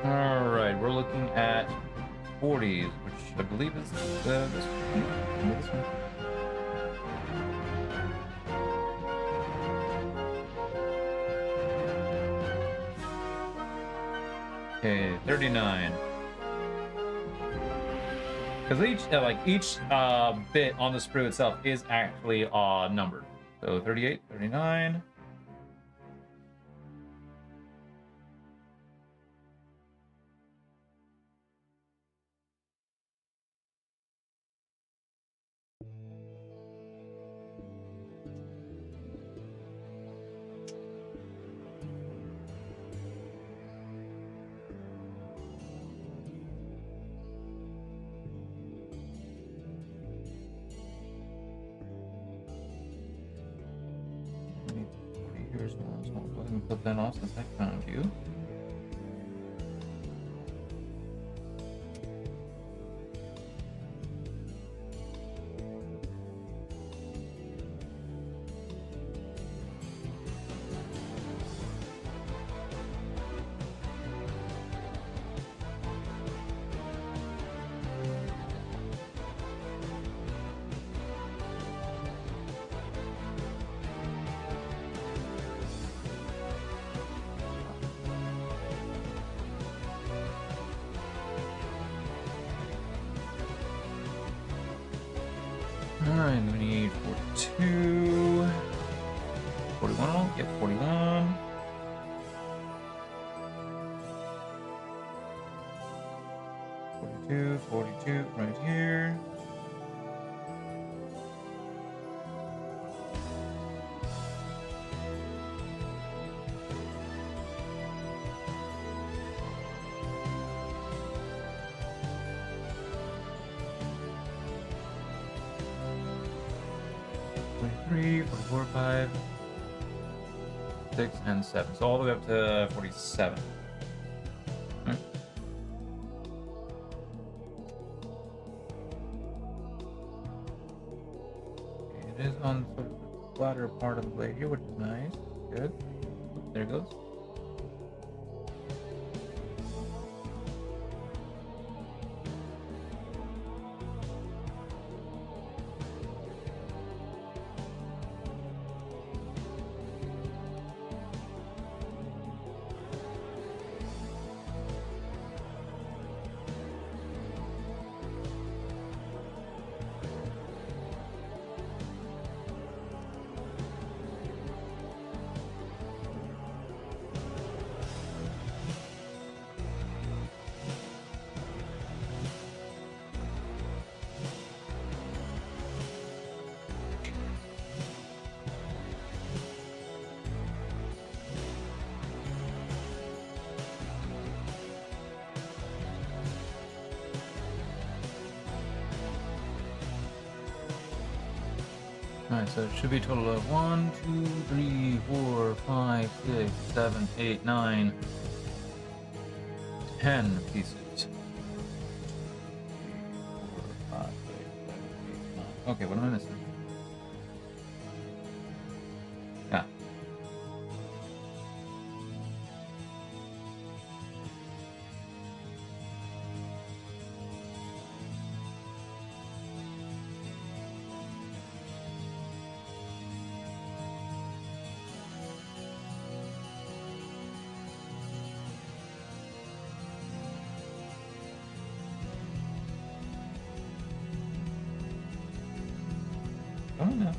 All right, we're looking at 40s, which I believe is this one. Okay, 39. Because each bit on the sprue itself is actually numbered. So 38, 39. Here's one, so I'll go ahead and put that off since I found you. Alright, we need 42. 41, get 41. Forty-two right here. Three, 44, 5, 6, and 7. So all the way up to 47. Okay. It is on sort of the flatter part of the blade here, which is nice. Good. There it goes. Alright, so it should be a total of 1, 2, 3, 4, 5, 6, 7, 8, 9, 10 pieces. 4, 5, 6, 7, Okay, what am I missing? Yeah. Come on now.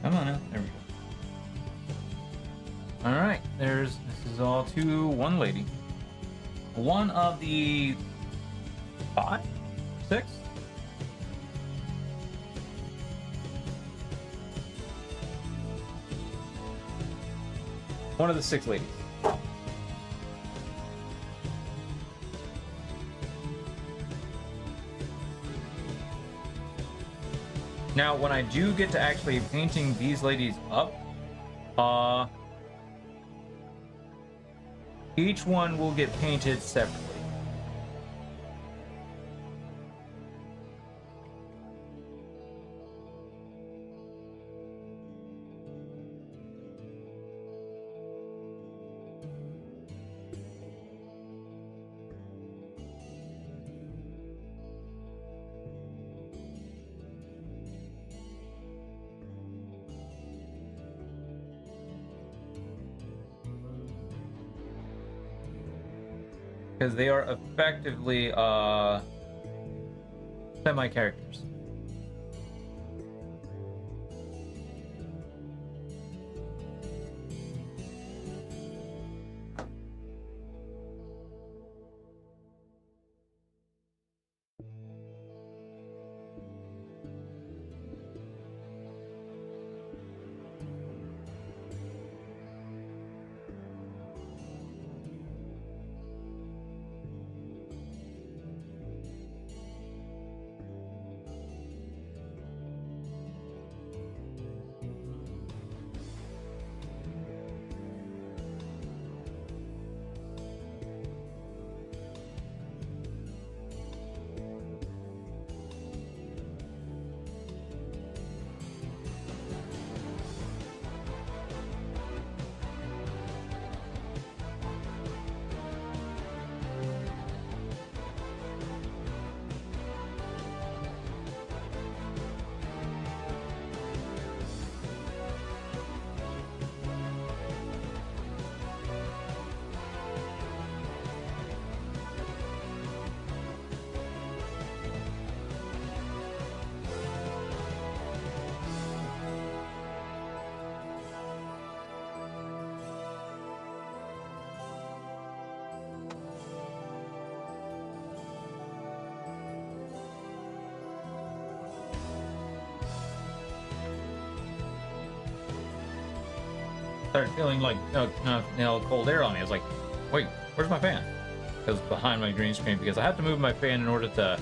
Come on now. There we go. Alright, this is all to one lady. One of the 5? 6? One of the 6 ladies. Now, when I do get to actually painting these ladies up, each one will get painted separately. Because they are effectively semi-characters. Started feeling like cold air on me. I was like, wait, where's my fan? It was behind my green screen because I have to move my fan in order to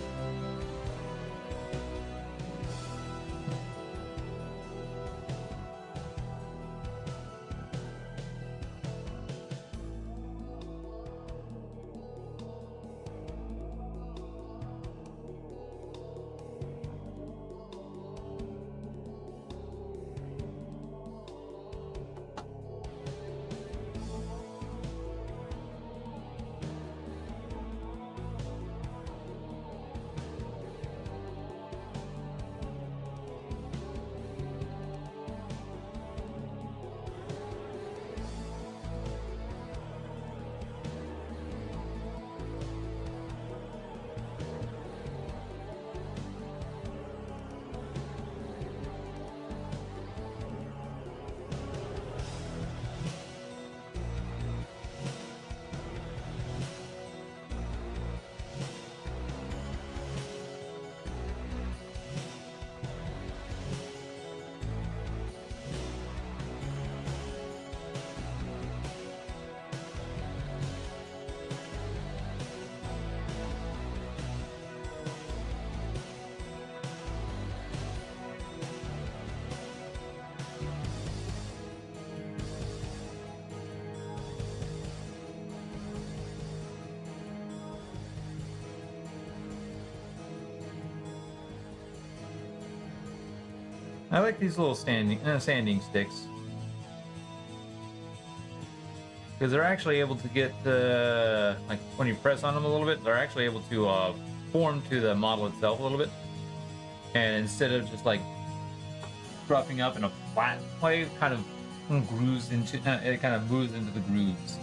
I like these little sanding sticks. Because they're actually able to get, like when you press on them a little bit, they're actually able to form to the model itself a little bit. And instead of just like dropping up in a flat way, it kind of moves into the grooves.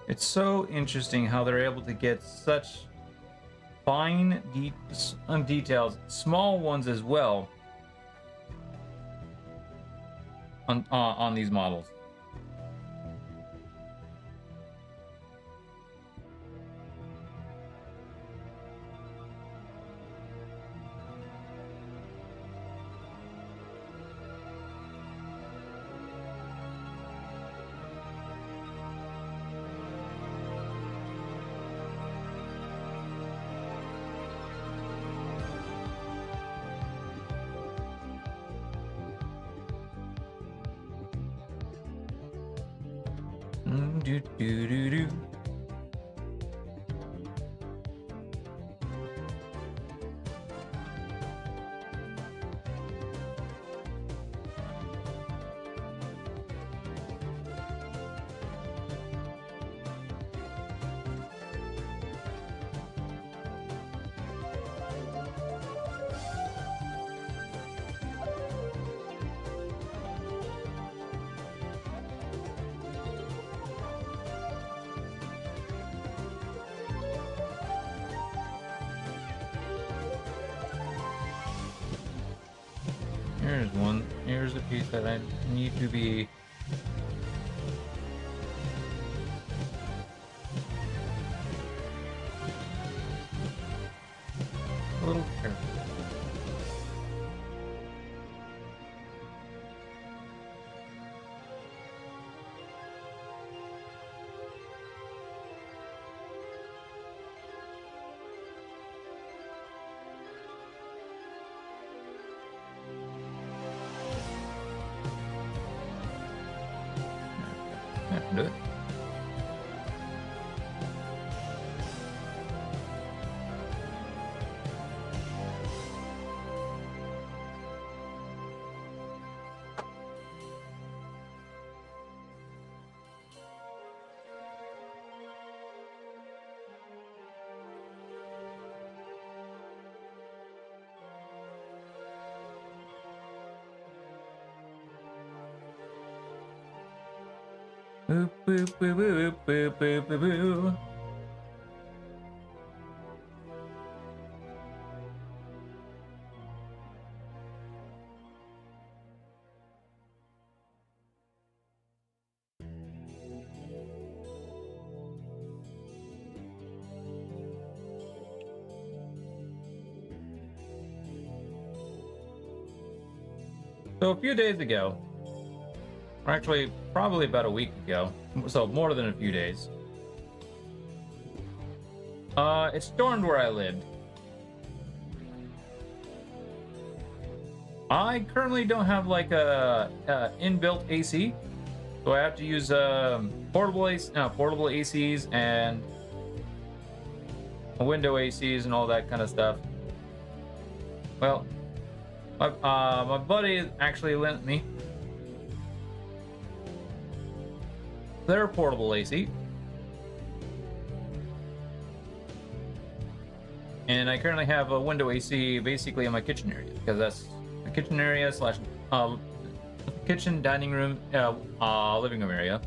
It's so interesting how they're able to get such fine details, small ones as well, on these models. Do, do, do, do. Here's one. Here's a piece that I need to be a little careful. welcome to it. Boop, boop, boop, boop, boop, boop, boop, boop. So a few days ago, or actually probably about a week ago, so more than a few days, it stormed where I lived. I currently don't have like a inbuilt AC, so I have to use portable ACs and window ACs and all that kind of stuff. Well, my buddy actually lent me their portable AC, and I currently have a window AC basically in my kitchen area, because that's the kitchen area slash kitchen, dining room, living room area.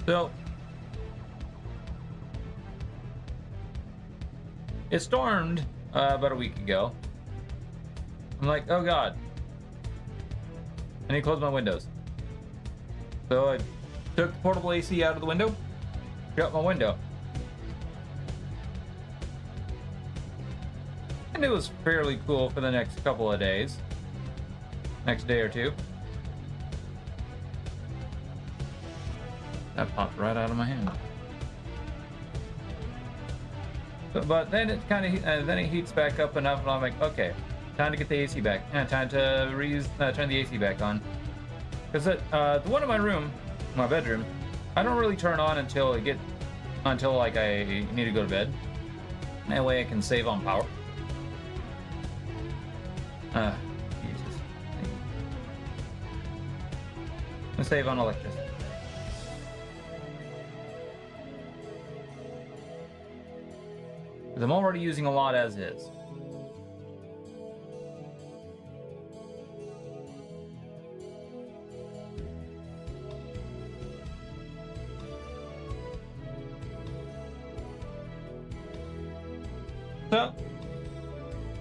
So it stormed about a week ago. I'm like, oh god, I need to close my windows. So I took the portable AC out of the window, shut my window, and it was fairly cool for the next couple of days, next day or two. That popped right out of my hand. But then it kind of then it heats back up enough, and I'm like, okay, time to get the AC back. Time to turn the AC back on. Because the one in my room, my bedroom, I don't really turn on until like I need to go to bed. That way I can save on power. Jesus. And save on electricity. Because I'm already using a lot as is. So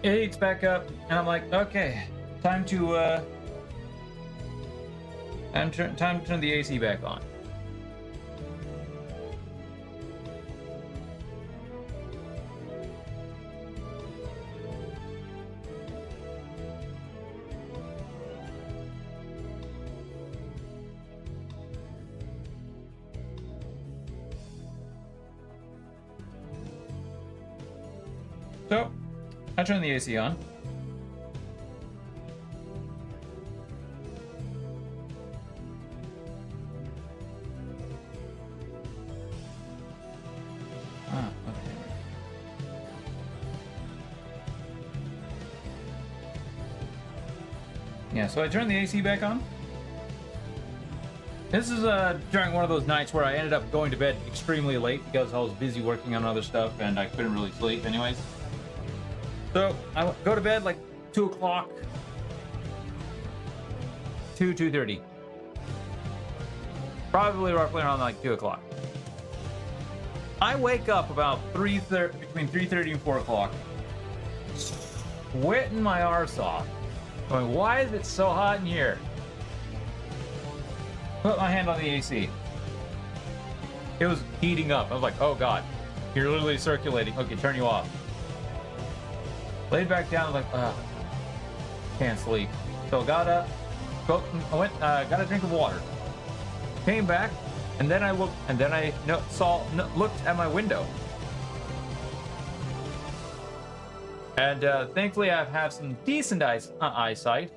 it heats back up, and I'm like, okay, time to turn the AC back on. So, I turn the AC on. Ah, okay. Yeah, so I turn the AC back on. This is during one of those nights where I ended up going to bed extremely late because I was busy working on other stuff and I couldn't really sleep anyways. So I go to bed like 2 o'clock, 2:30, probably roughly around like 2 o'clock. I wake up about between 3:30 and 4 o'clock, sweating my arse off, going, why is it so hot in here? Put my hand on the AC. It was heating up. I was like, oh god, you're literally circulating. Okay, turn you off. Laid back down, like, can't sleep. So got up, I went, got a drink of water. Came back, and then I looked, and then I looked at my window. And thankfully, I have some decent eyesight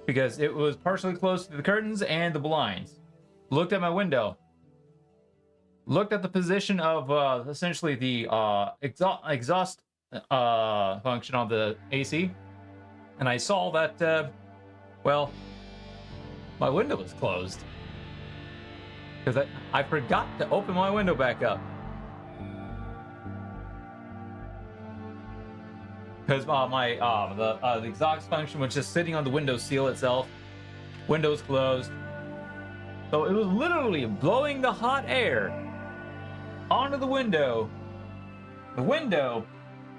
because it was partially close to the curtains and the blinds. Looked at my window. Looked at the position of essentially the exhaust function on the AC. And I saw that, well, my window was closed. Because I forgot to open my window back up. Because the exhaust function was just sitting on the window seal itself. Windows closed. So it was literally blowing the hot air onto the window. The window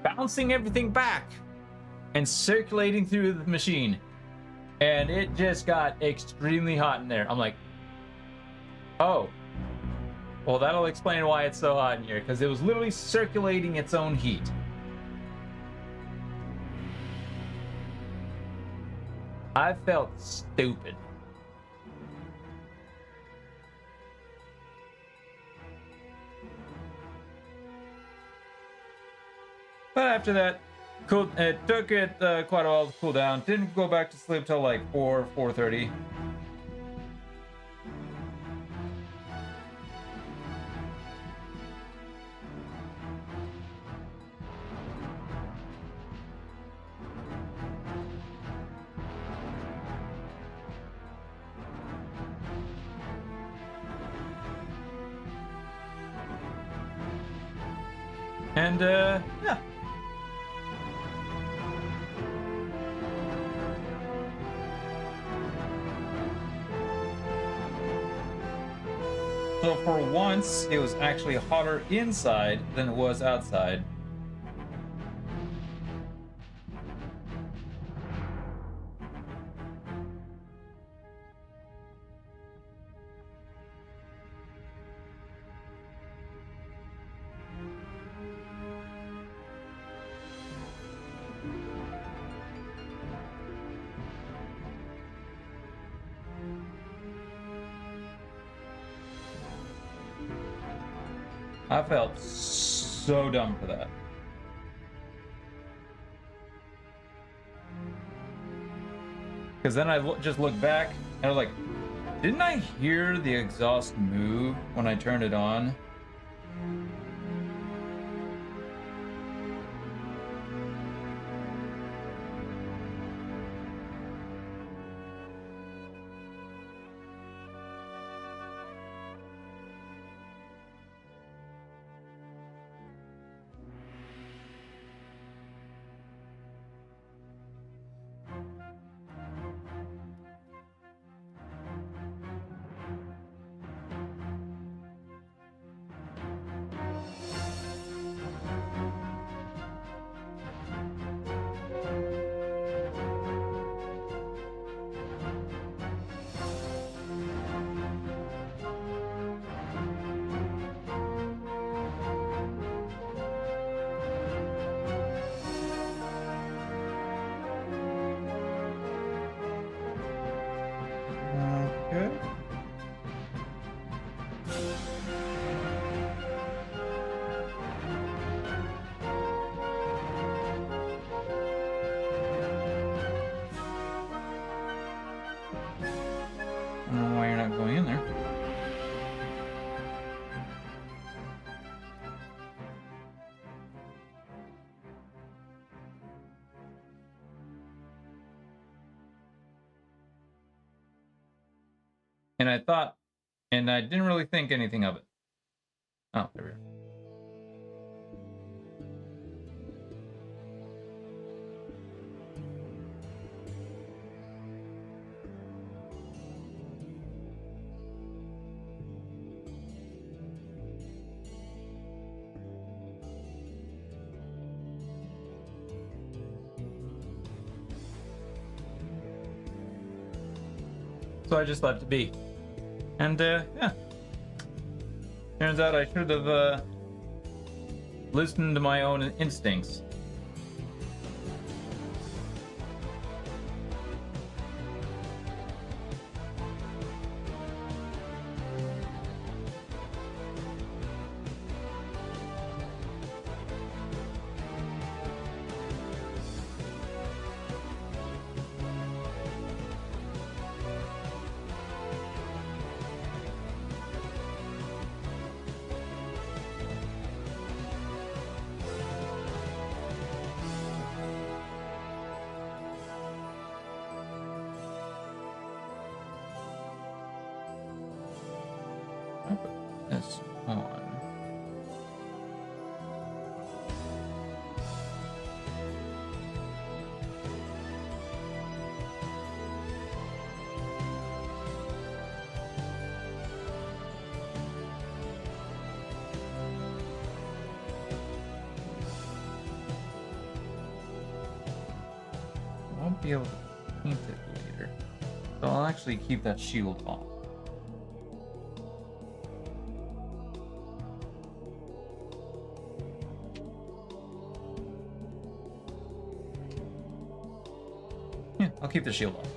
bouncing everything back and circulating through the machine. And it just got extremely hot in there. I'm like, oh. Well, that'll explain why it's so hot in here. Because it was literally circulating its own heat. I felt stupid. But after that, it took it quite a while to cool down. Didn't go back to sleep till like 4:30. And, yeah. So for once, it was actually hotter inside than it was outside. I felt so dumb for that. Because then I just looked back and I was like, didn't I hear the exhaust move when I turned it on? Okay. I don't know why you're not going in there. And I thought, and I didn't really think anything of it. Oh, there we go. So I just left it be. And, yeah. Turns out I should have, listened to my own instincts. won't be able to paint it later. So I'll actually keep that shield off. Yeah, I'll keep the shield off.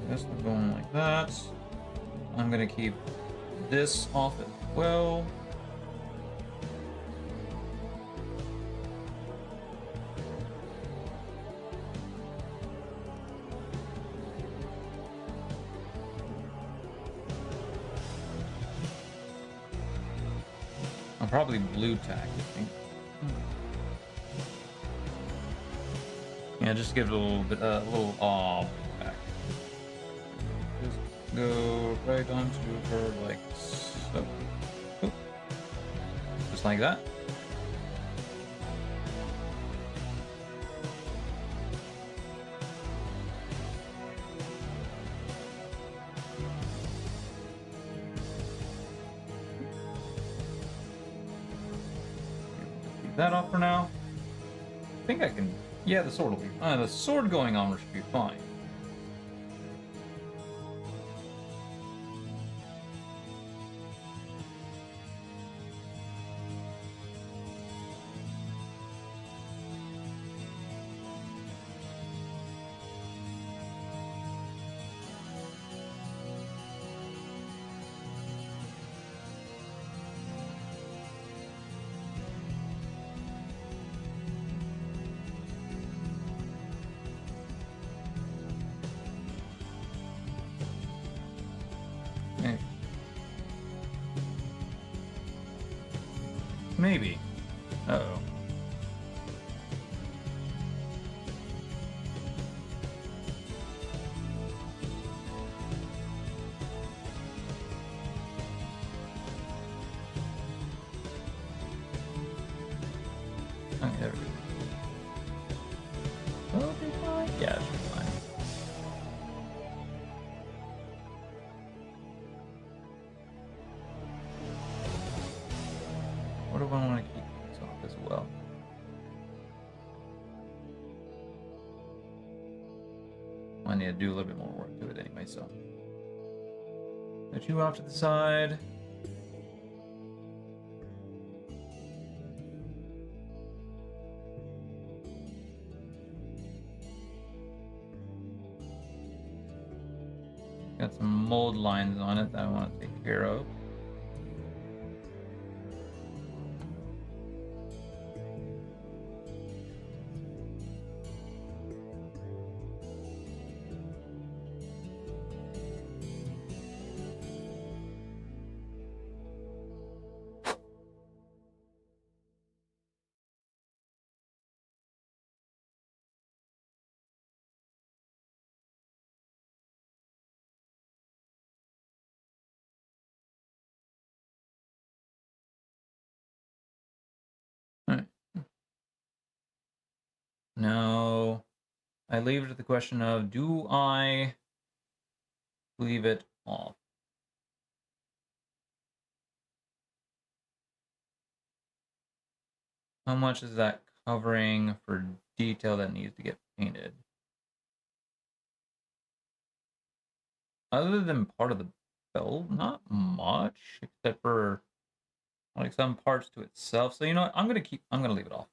This one going like that. I'm gonna keep this off as well. I'll probably blue tack, I think. Yeah, just give it a little bit, a little back. Just go right onto her like so. Oop. Just like that. Keep that off for now. I think I can. Yeah, the sword will be. The sword going on should be fine. Maybe. Uh-oh. Okay, there we go. Will it be fine? Yeah, it should be fine. What do I want to keep this off as well? I need to do a little bit more work to it anyway, so. Put you off to the side. Got some mold lines on it that I want to take care of. Alright. Now, I leave it to the question of, do I leave it off? How much is that covering for detail that needs to get painted? Other than part of the belt, not much, except for like some parts to itself. So you know what? I'm gonna leave it off.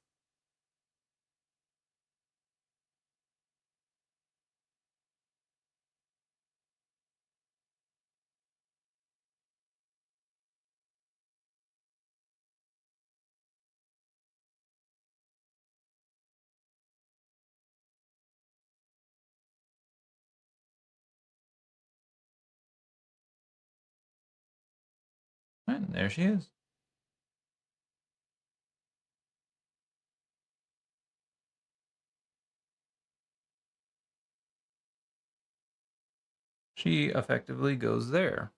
And there she is. She effectively goes there.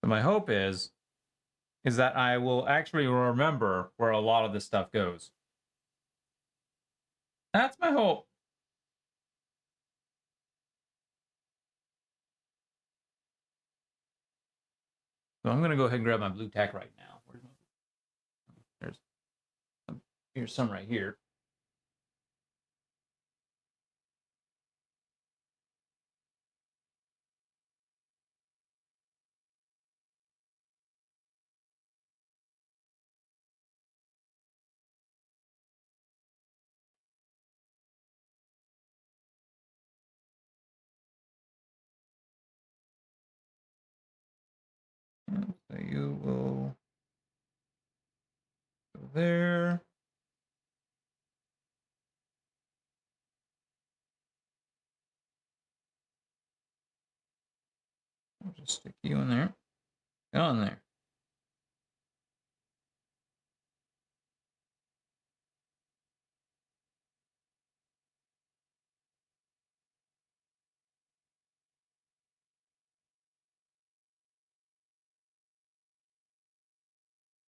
So my hope is that I will actually remember where a lot of this stuff goes. That's my hope. So I'm gonna go ahead and grab my blue tack right now. Where's my... Here's some right here. So you will go there. I'll just stick you in there. Get on there.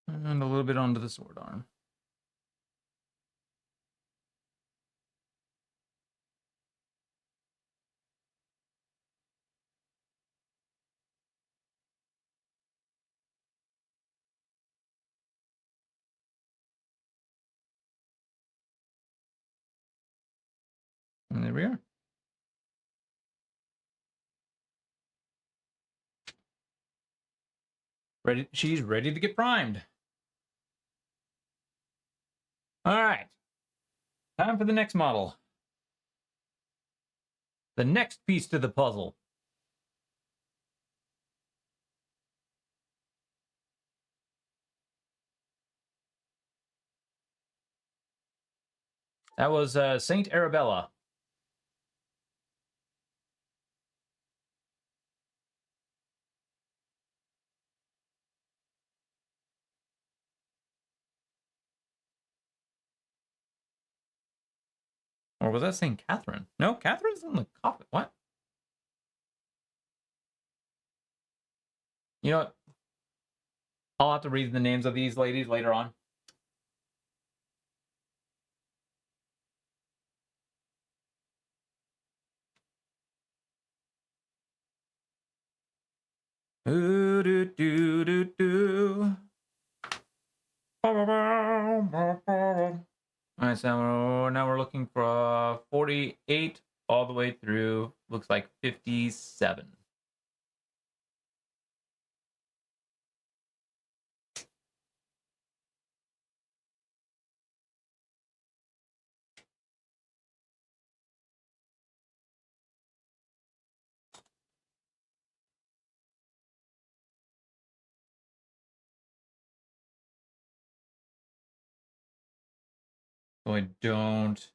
And a little bit onto the sword arm. And there we are. Ready, she's ready to get primed. All right. Time for the next model. The next piece to the puzzle. That was Saint Arabella. Or was that Saint Katherine? No, Catherine's in the coffin. What? You know what? I'll have to read the names of these ladies later on. Do do do do do. All right, so now we're looking for 48 all the way through. Looks like 57. So I don't.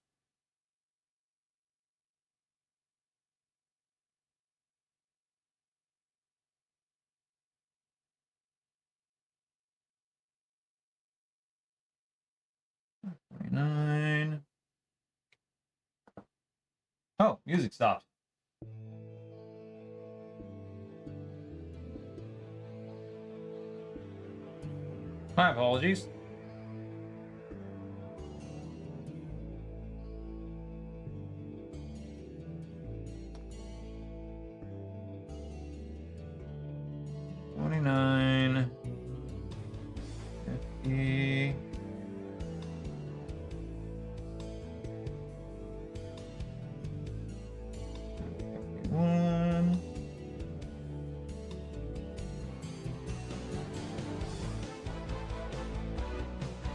Nine. Oh, music stopped. My apologies. $29. 50. $51.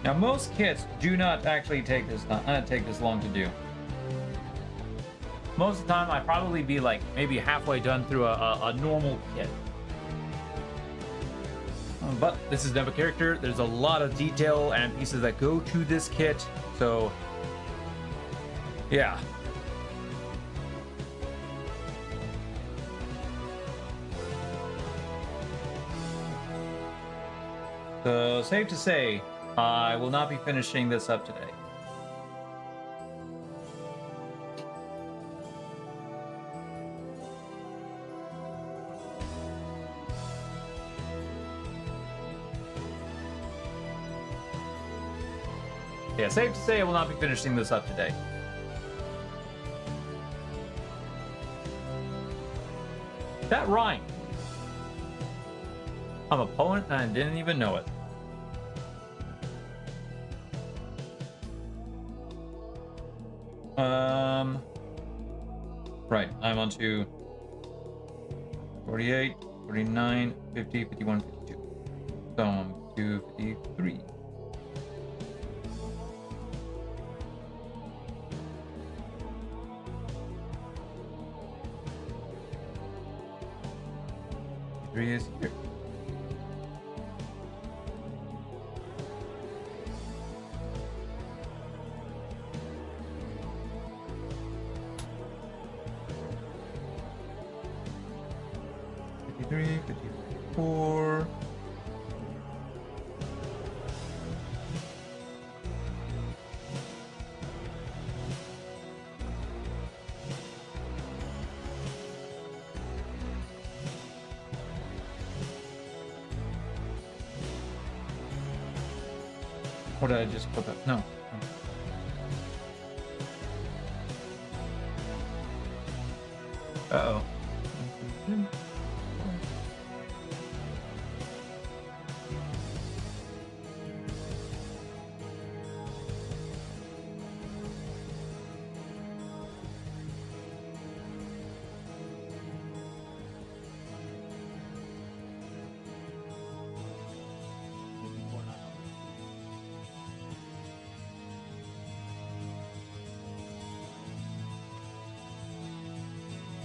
Now, most kits do not actually take this long to do. Most of the time, I'd probably be like maybe halfway done through a normal kit. But this is Never character. There's a lot of detail and pieces that go to this kit. So, yeah. So, safe to say, I will not be finishing this up today. Yeah, safe to say I will not be finishing this up today. That rhymed. I'm a poet and I didn't even know it. Right, I'm on to 48, 49, 50, 51, 52. So I'm to 53. Three is here. Fifty-three, 54. Or did I just put that? No. Uh-oh.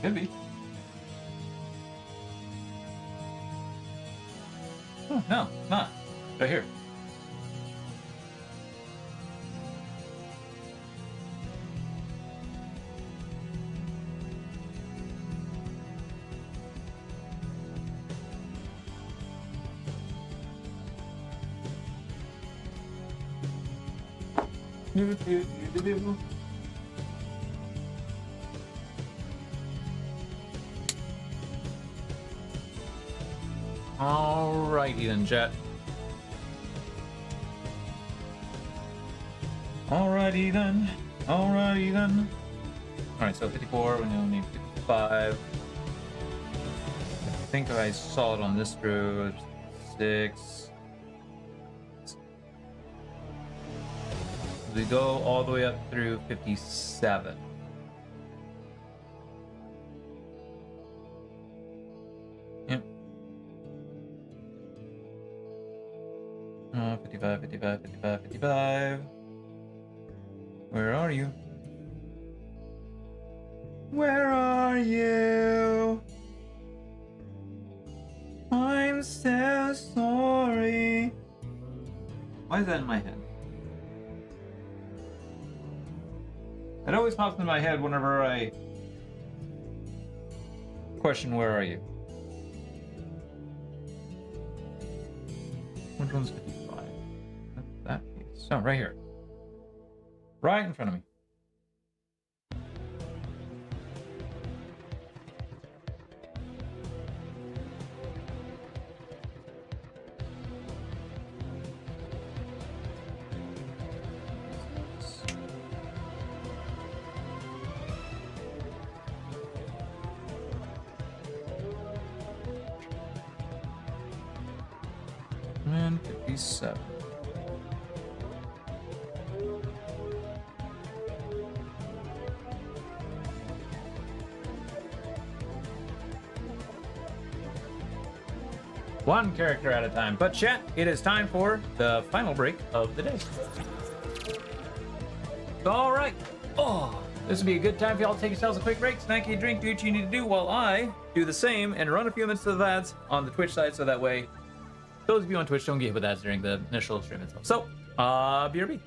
Could be. Oh, no, not. Right here. Alrighty then, Jet. Alrighty then. Alrighty then. Alright, so 54, we only need 55. I think I saw it on this road. 6. We go all the way up through 57. Yep. 55, 55, 55, 55. Where are you? Where are you? I'm so sorry. Why is that in my head? It always pops in my head whenever I question where are you? Which one's 55? That piece. Oh, right here. Right in front of me. And 57. One character at a time. But chat, it is time for the final break of the day. All right. Oh, this would be a good time for y'all to take yourselves a quick break, snack a drink, do what you need to do while I do the same and run a few minutes of the ads on the Twitch side so that way those of you on Twitch don't get hit with ads during the initial stream itself. So, BRB.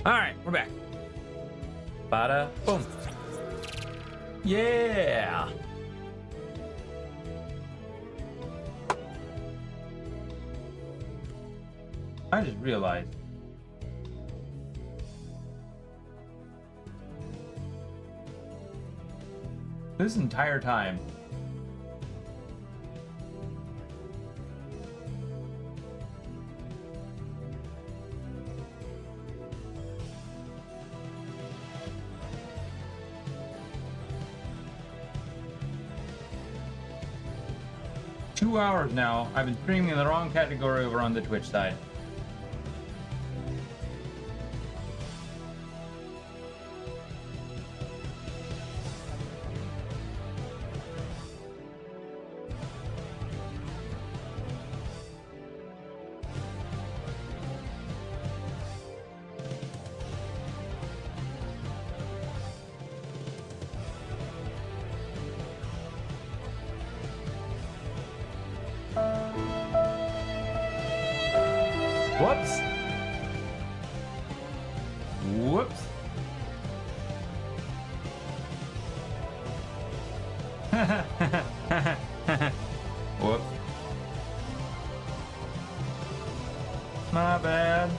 All right, we're back. Bada boom. Yeah. I just realized this entire time $2 now, I've been streaming in the wrong category over on the Twitch side. Whoops. Whoops. Whoops. My bad.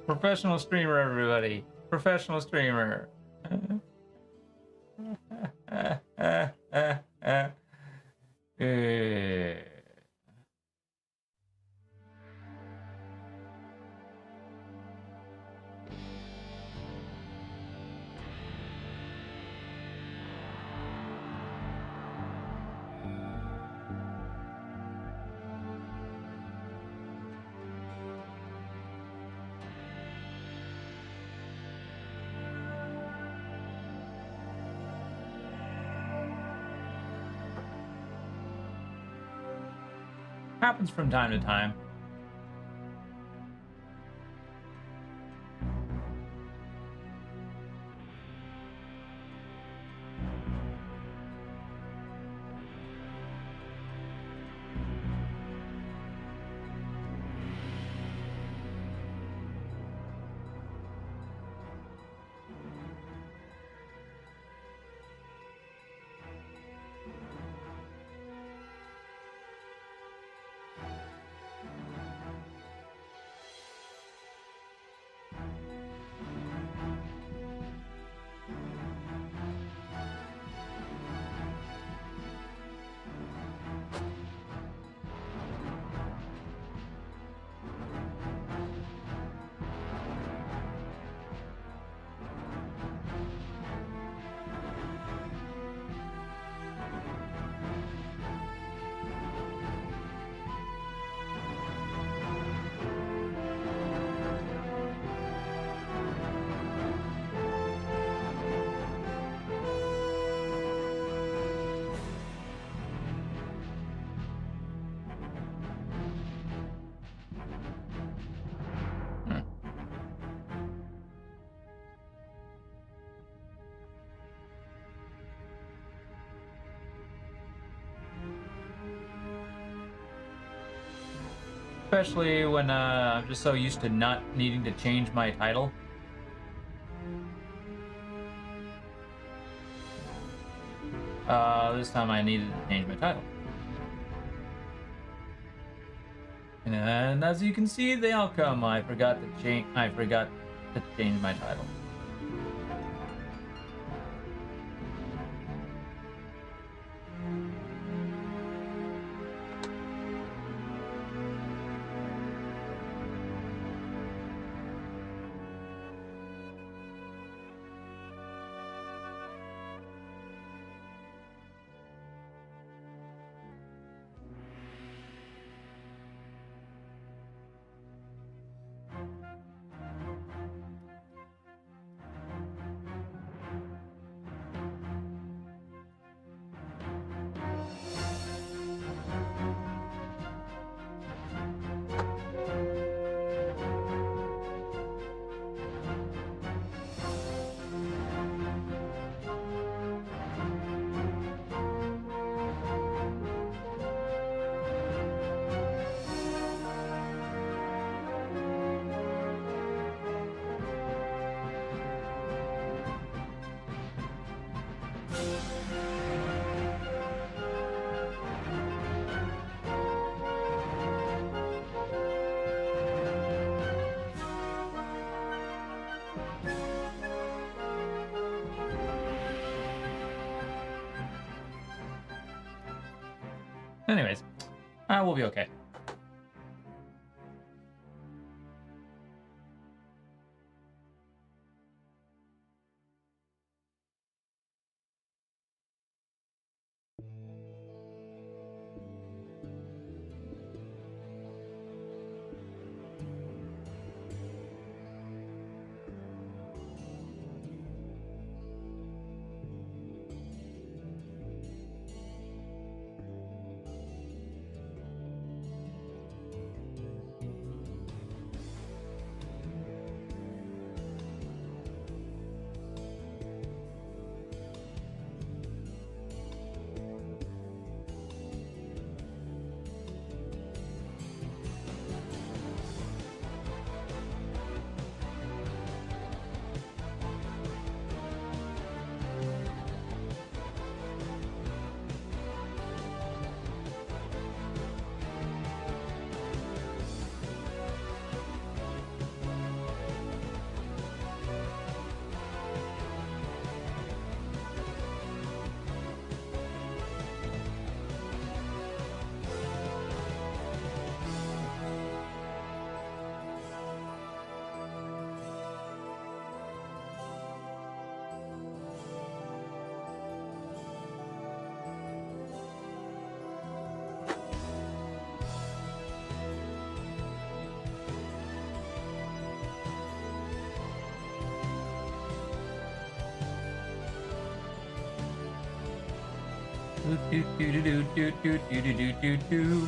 Professional streamer, everybody. Professional streamer. Happens from time to time. Especially when I'm just so used to not needing to change my title. This time I needed to change my title. And as you can see, the outcome, I forgot to change my title. Anyways, we'll be okay. Do, do, do, do, do, do, do, do, do, do.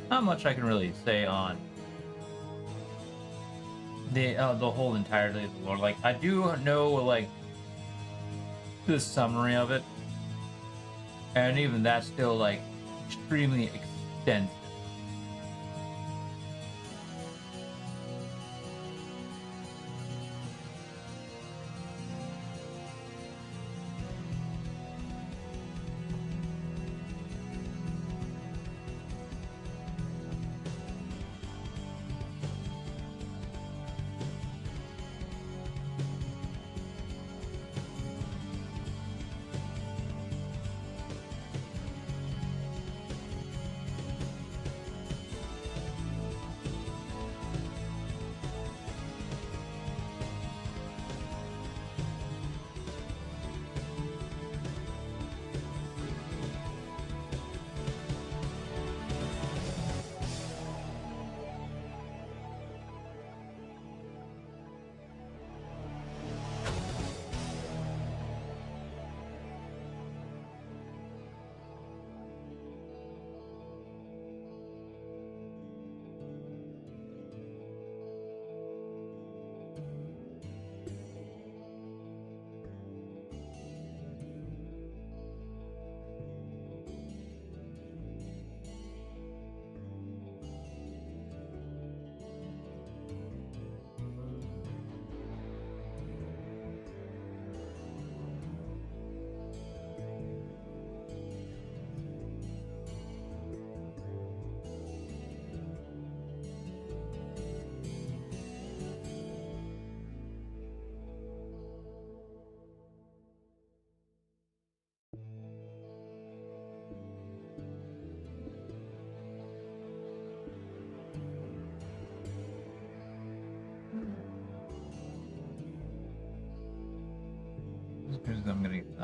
Not much I can really say on the whole entirety of the lore. Like, I do know like the summary of it, and even that's still like extremely extensive.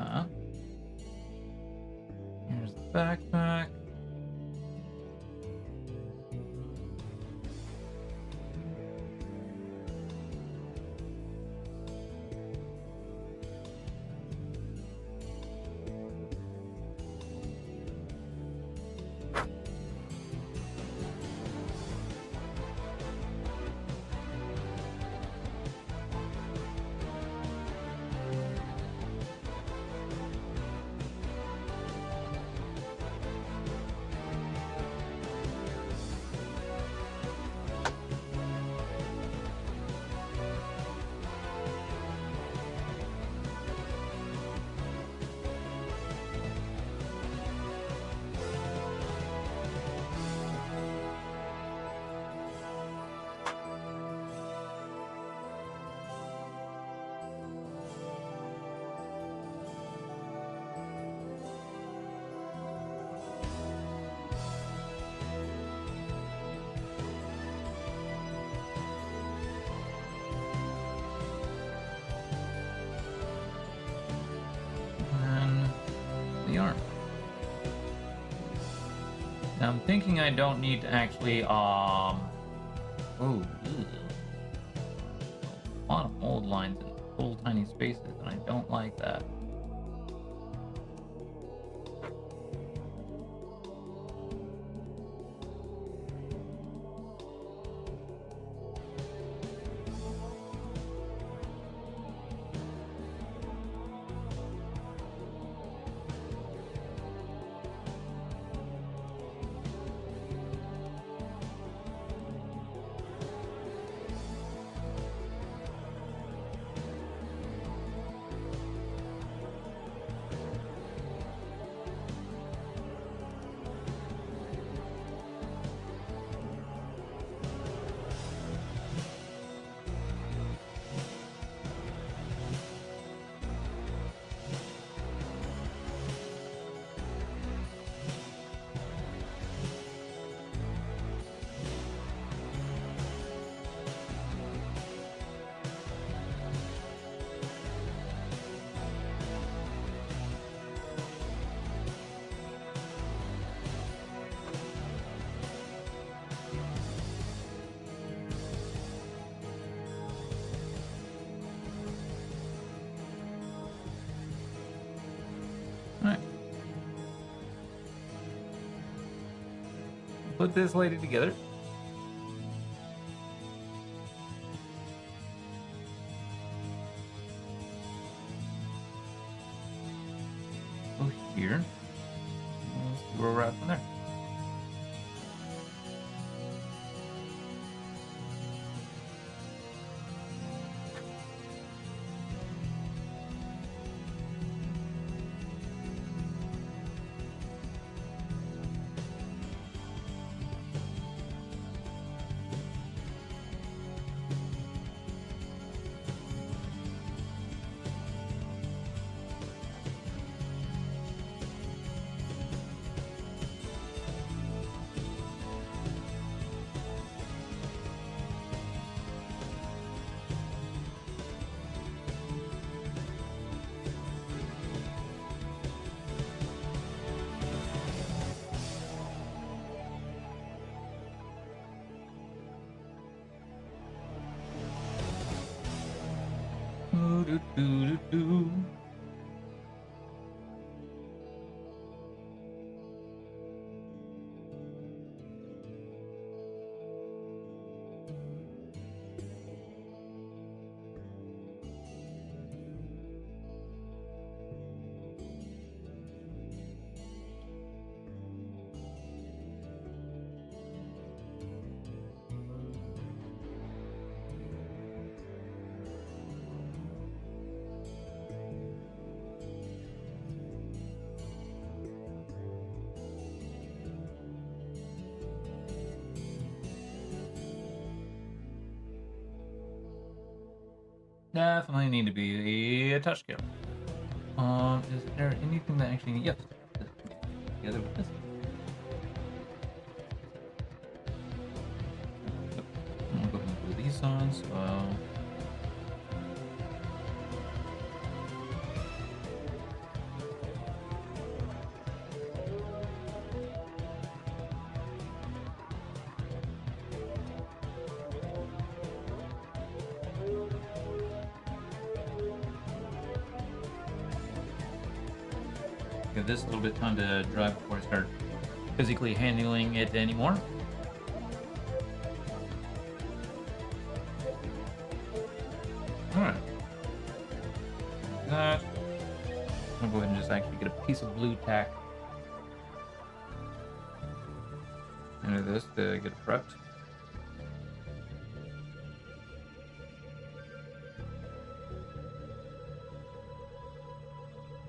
that. Here's the backpack. The arm. Now I'm thinking I don't need to actually ooh, a lot of mold lines in little tiny spaces, and I don't like that. Alright. Put this lady together. Go here. Let's see where we're at from there. Do, do, do, do. Definitely need to be a touch scale. Is there anything that actually yes, together with this? I'm gonna go ahead and put these on, so Give this a little bit of time to dry before I start physically handling it anymore. Alright. That. I'm gonna go ahead and just actually get a piece of blue tack into this to get it prepped.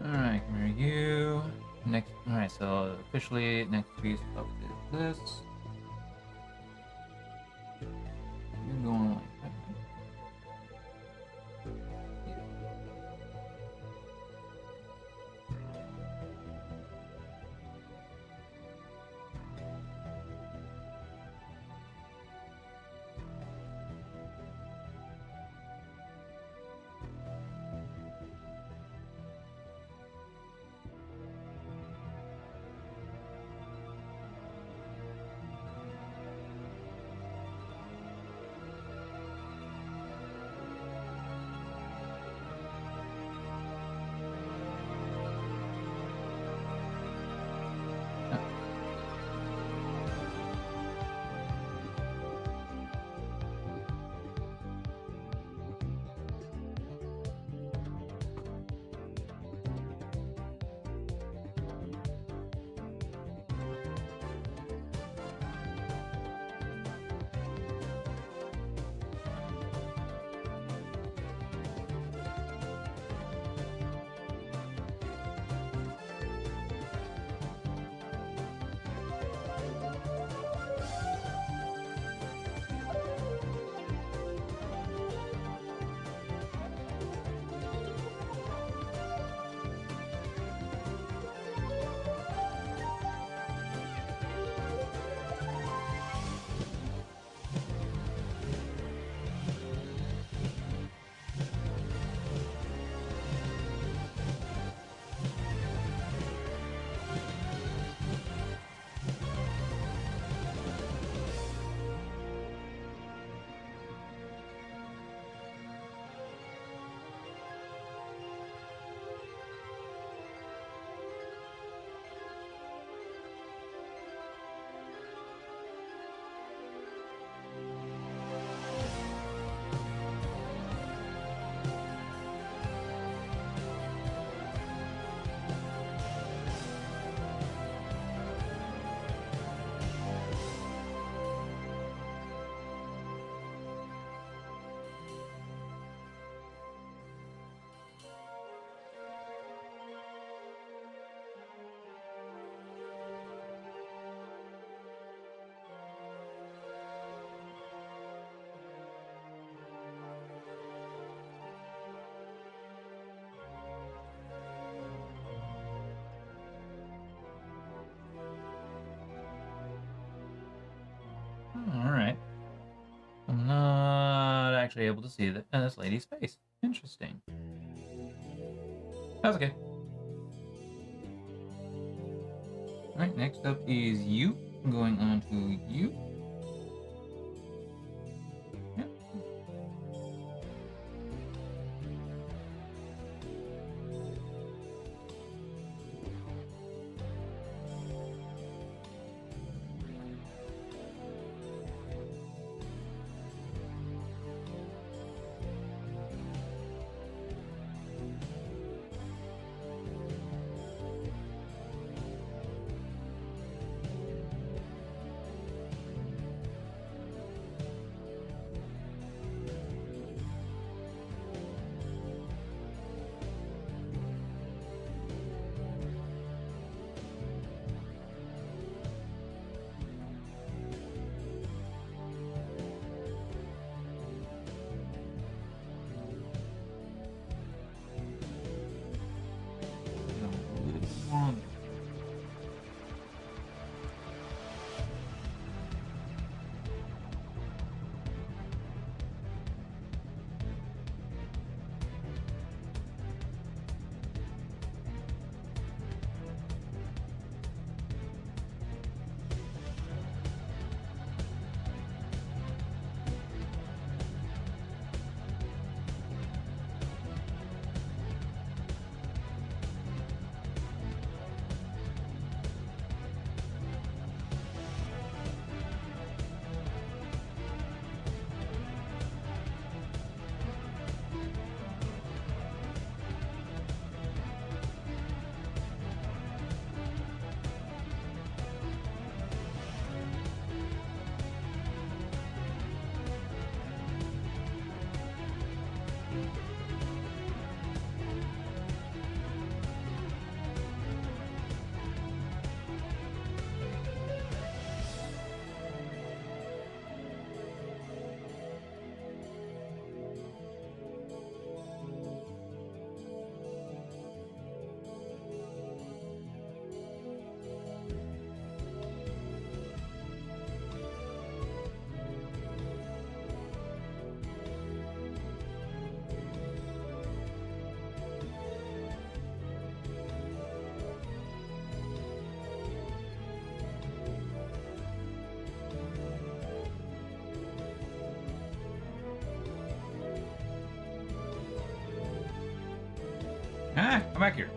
Alright, come here, you. Next, alright, so officially, next piece up is this. You're going like that. Alright. I'm not actually able to see this lady's face. Interesting. That's okay. Alright, next up is you. Going on to you. Yep. Come back here.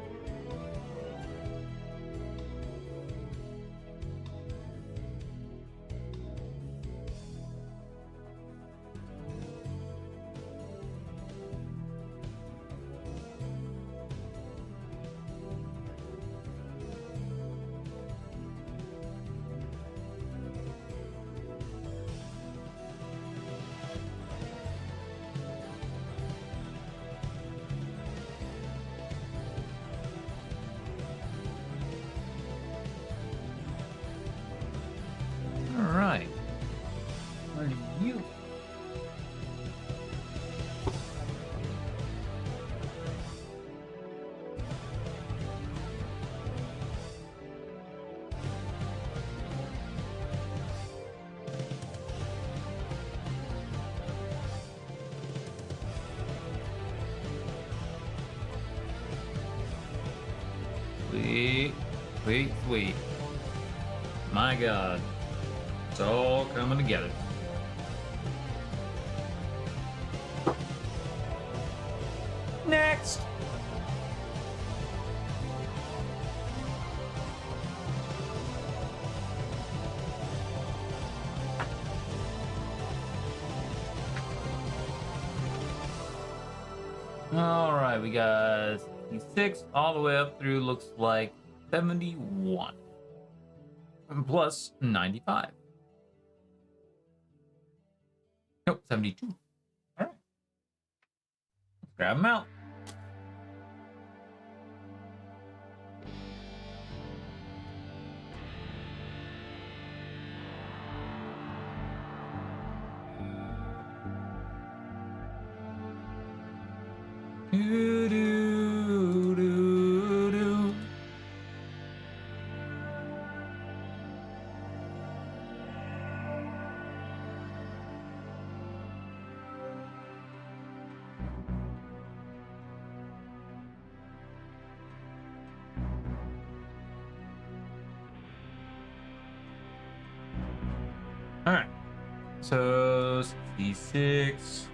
Alright. Where do you? Sweet, sweet, sweet. My God. It's all coming together. Next! Alright, we got 66 all the way up through, looks like 71. And plus 95. Nope, 72. Alright. Let's grab them out. Do, do, do, do. All right, so 66.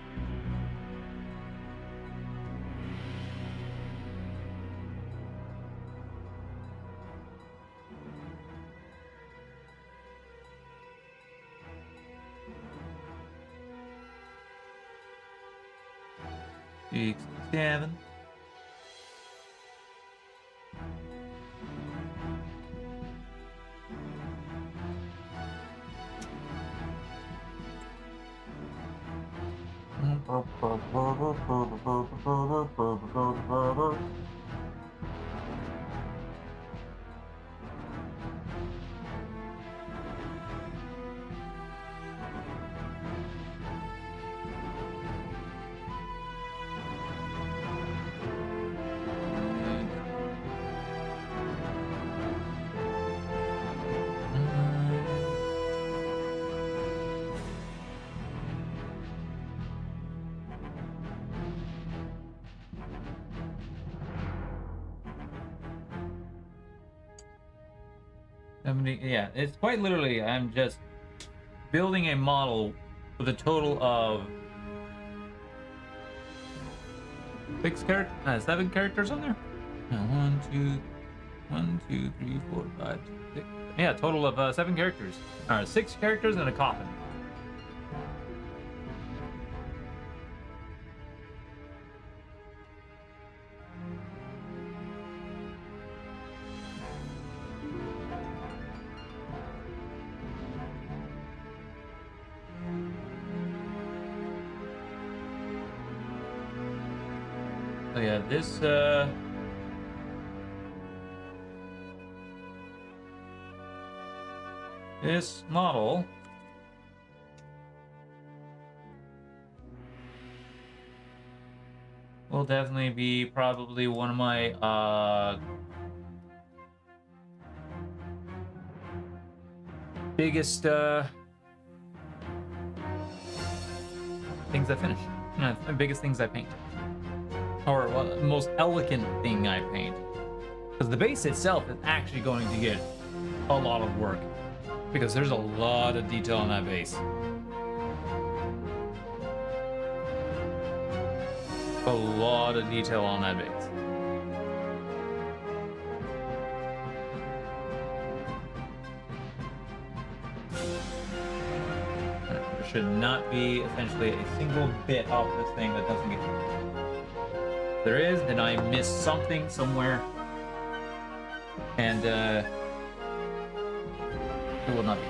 Six, 7. Yeah, it's quite literally, I'm just building a model with a total of 7 characters on there. No, 1, 2, 3, 4, 5, 6. Yeah, total of 7 characters. 6 characters and a coffin. So yeah, this model will definitely be probably one of my biggest things I finish. The biggest things I paint. Or the most elegant thing I paint. Because the base itself is actually going to get a lot of work. Because there's a lot of detail on that base. A lot of detail on that base. There should not be essentially a single bit off this thing that doesn't get used. If there is, then I missed something somewhere. And it will not be.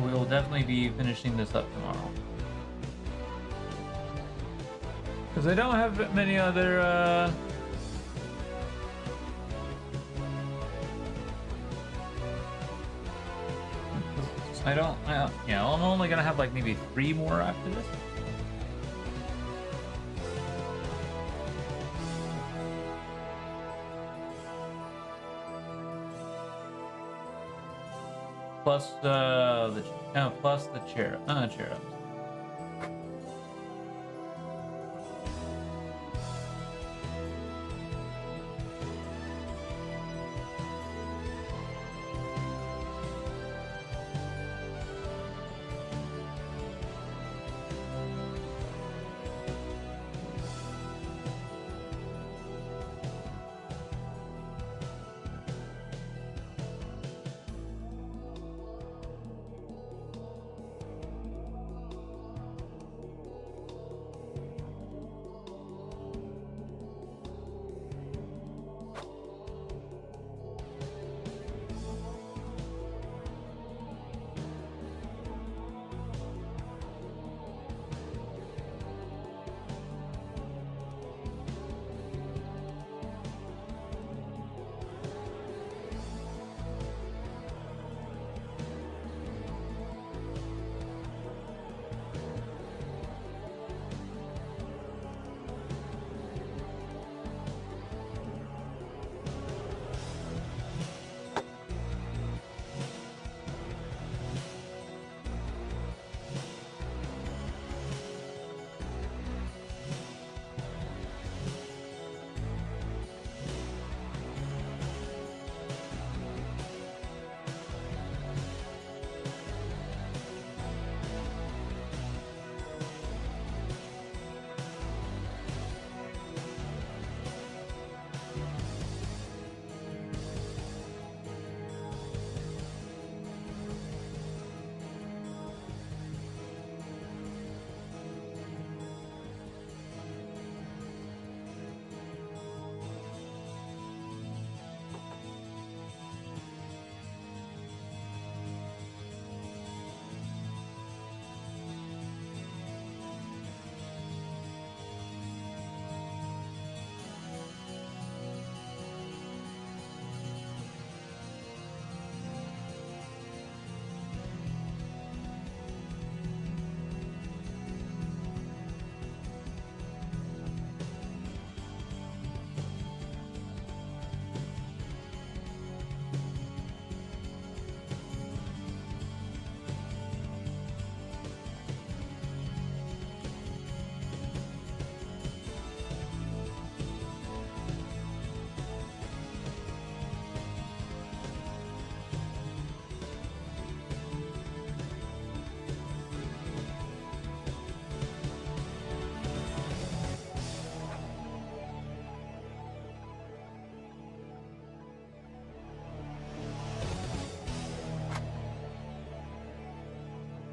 We'll definitely be finishing this up tomorrow. Because I don't have many other, yeah, I'm only gonna have like maybe 3 more after this. Plus plus the cherubs.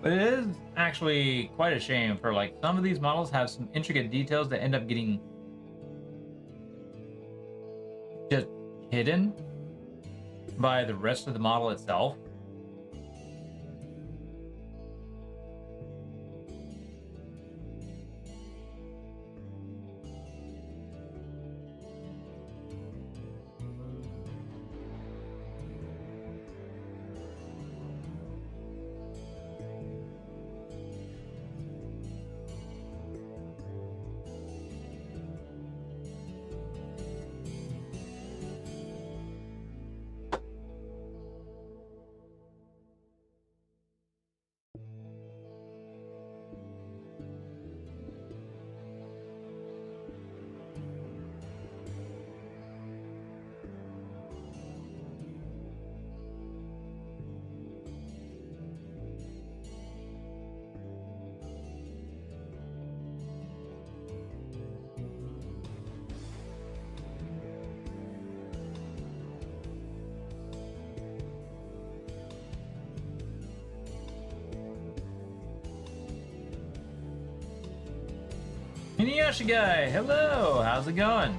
But it is actually quite a shame for like some of these models have some intricate details that end up getting just hidden by the rest of the model itself. Inuyasha guy, hello, how's it going?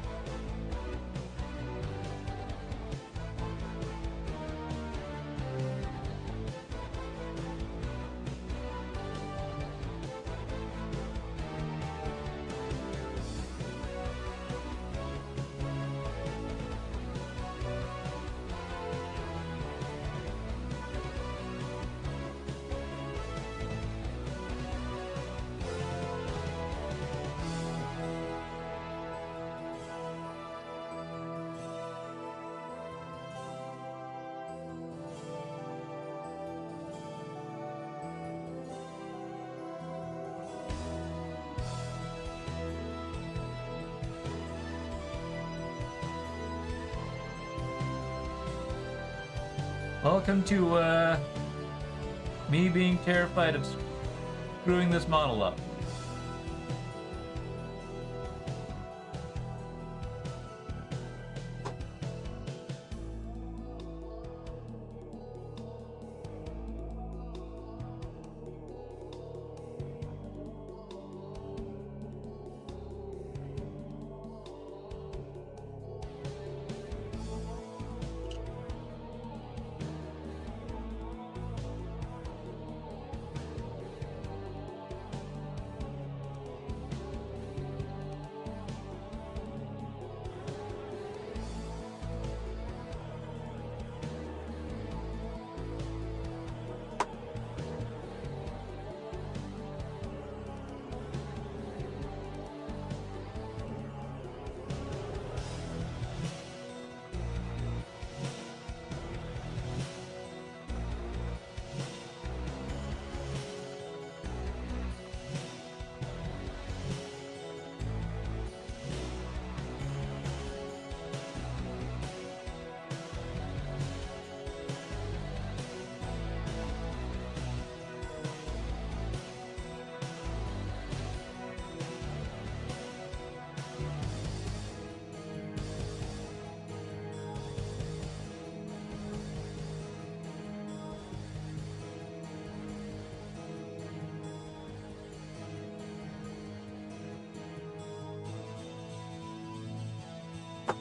Welcome to me being terrified of screwing this model up.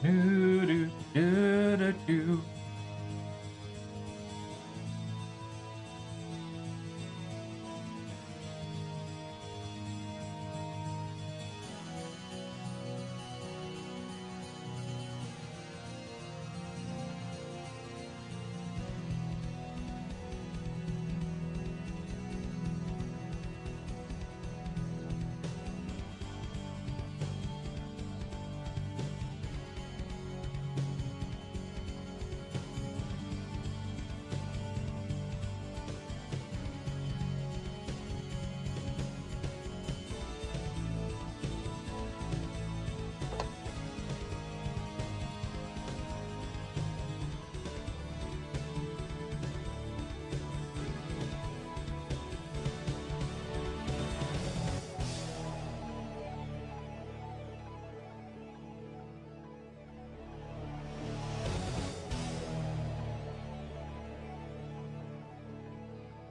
Do, do, do, do, do.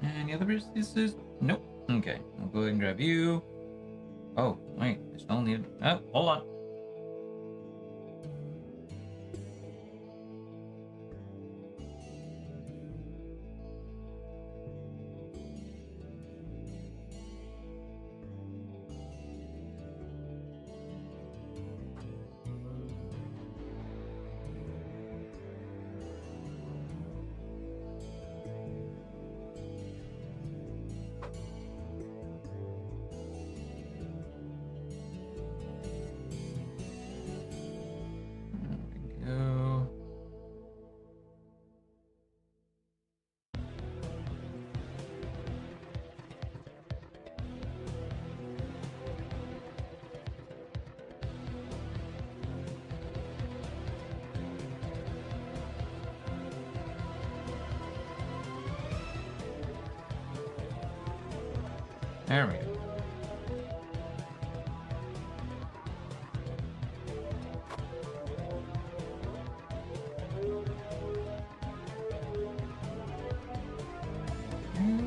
Any other businesses? Nope. Okay, I'll go ahead and grab you. Oh, wait, I still need. Oh, hold on. Go. There we go.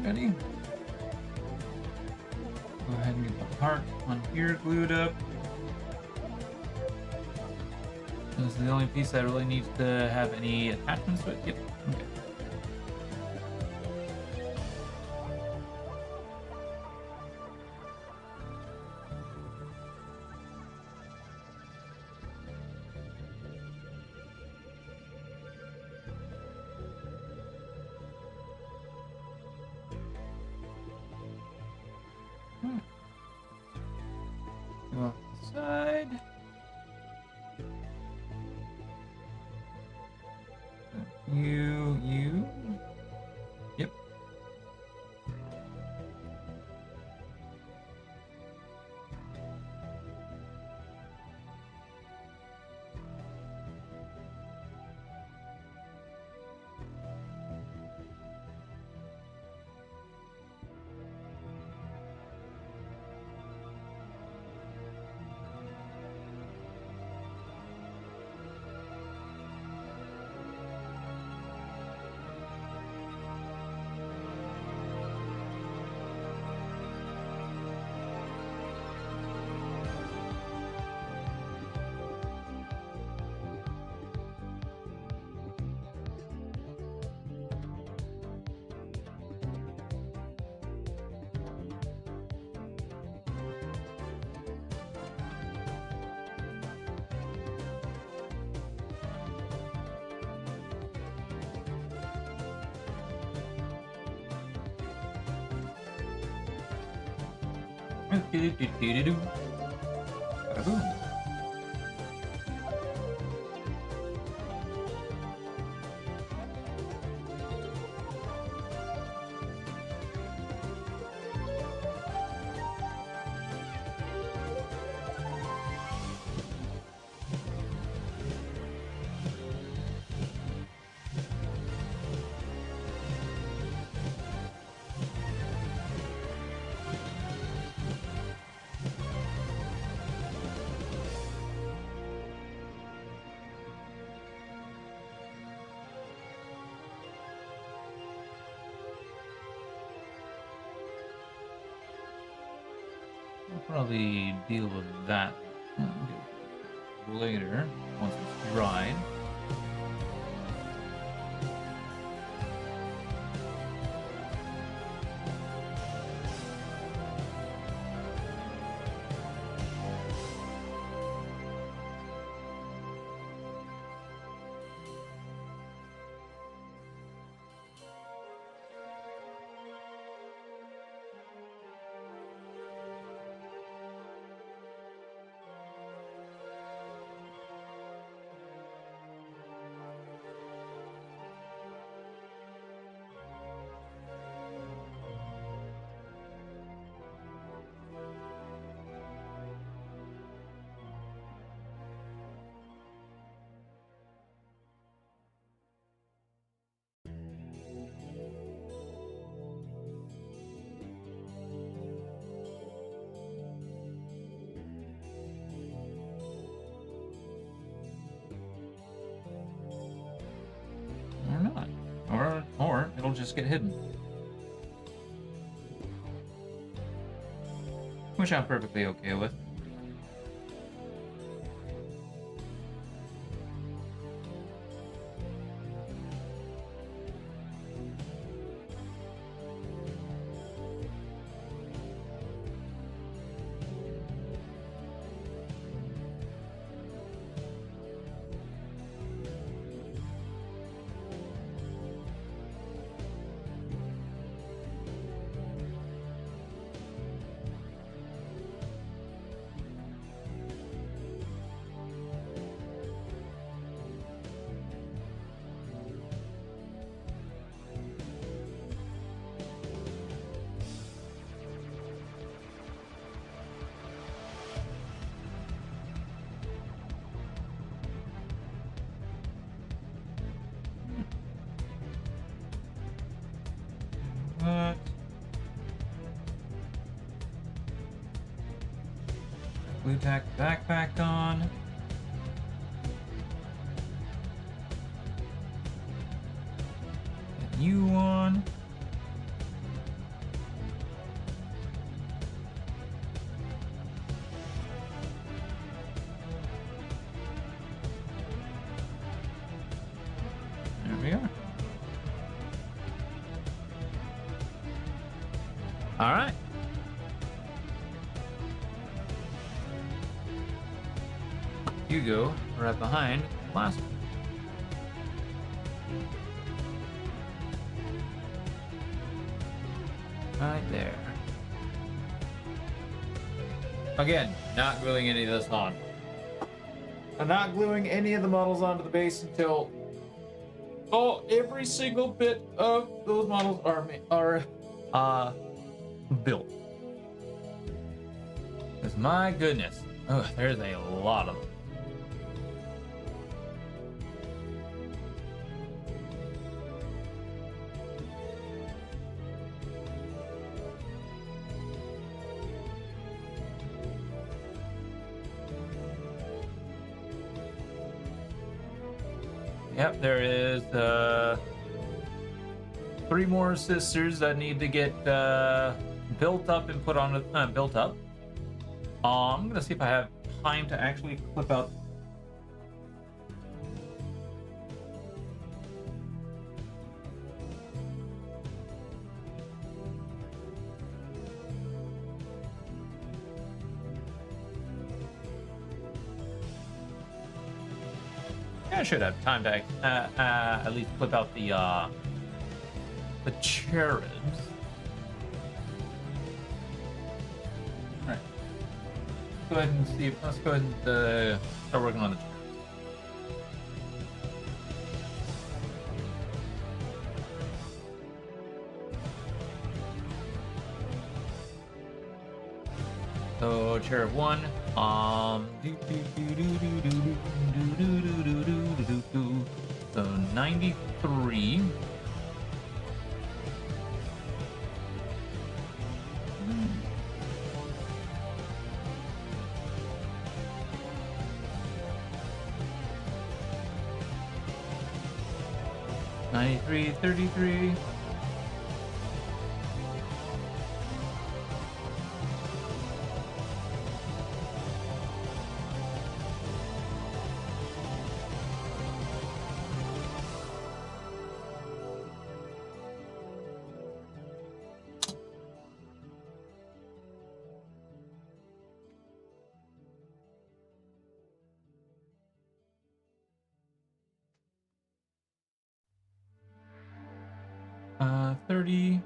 Ready? Go ahead and get the heart on here glued up. This is the only piece that really needs to have any attachments to it. Yep. Okay. Go off the side. You. Yep. Do-do-do-do-do-do. Ba-da-boom. We'll probably deal with that later, once it's dried. Or not. Or it'll just get hidden. Which I'm perfectly okay with. But blue tack backpack on. Get you on. All right. You go right behind the last one. Right there. Again, not gluing any of this on. I'm not gluing any of the models onto the base until every single bit of those models are built. Because my goodness, there's a lot of them. Yep, there is 3 more sisters that need to get built up and put on built up. I'm gonna see if I have time to actually clip out. I should have time to at least clip out the cherubs. All right. Go ahead and see. Let's go ahead and start working on the cherubs. So cherub 1. So 93. $93, 33. Uh, 30.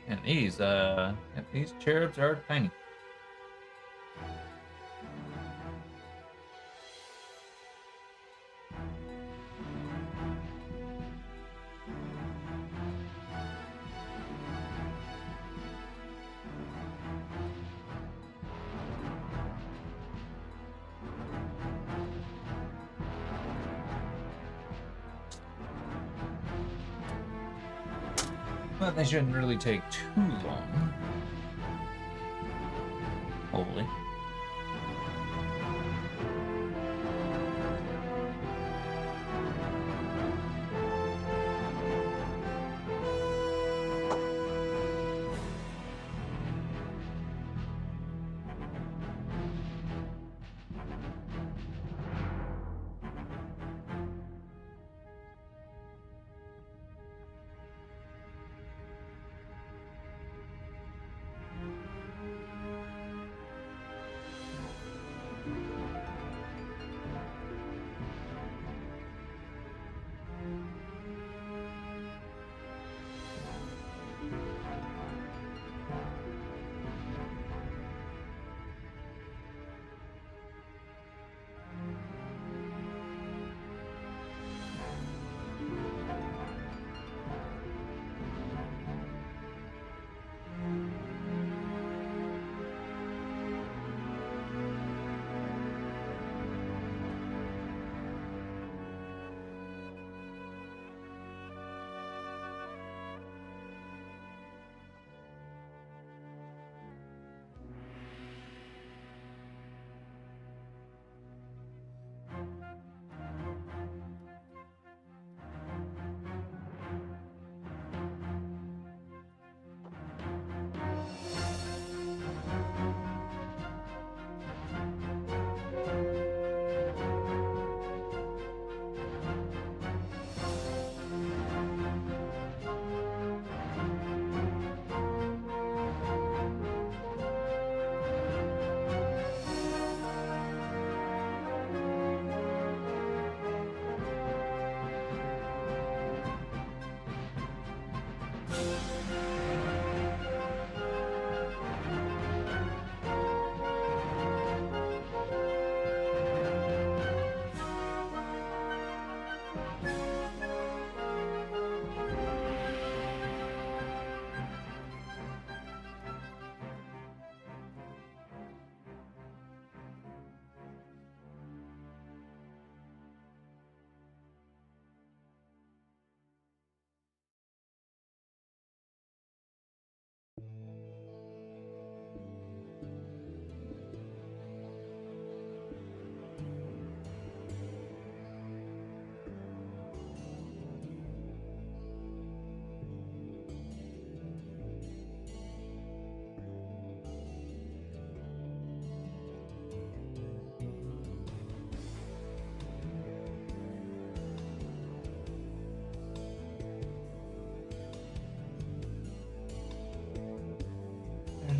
And these cherubs are tiny. But they shouldn't really take too long. Hopefully.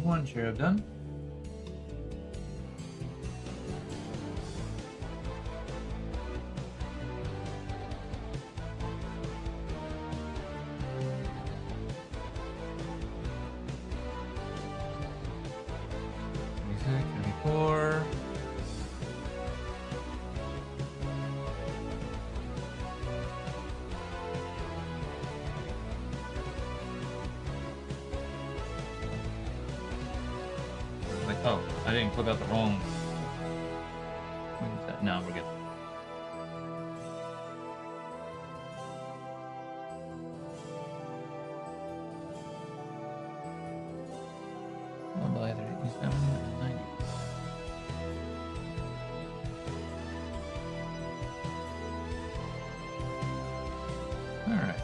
one cherub done. Four. Like, oh, I didn't click out the wrong. No, we're good. One by 37, 90. All right.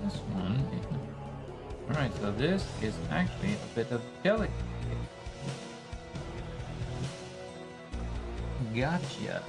This one. Alright, so this is actually a bit of delicate. Gotcha.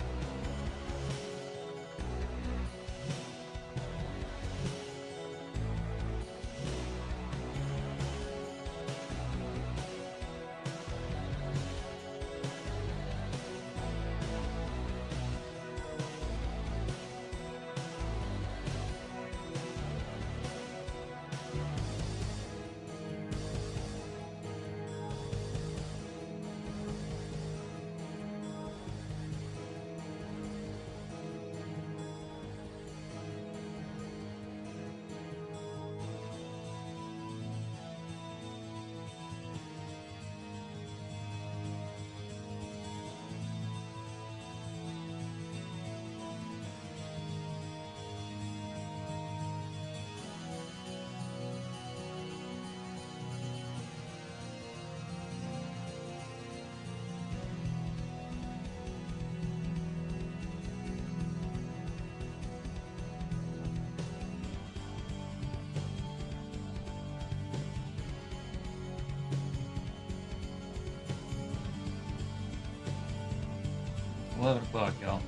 It's 11 o'clock, y'all.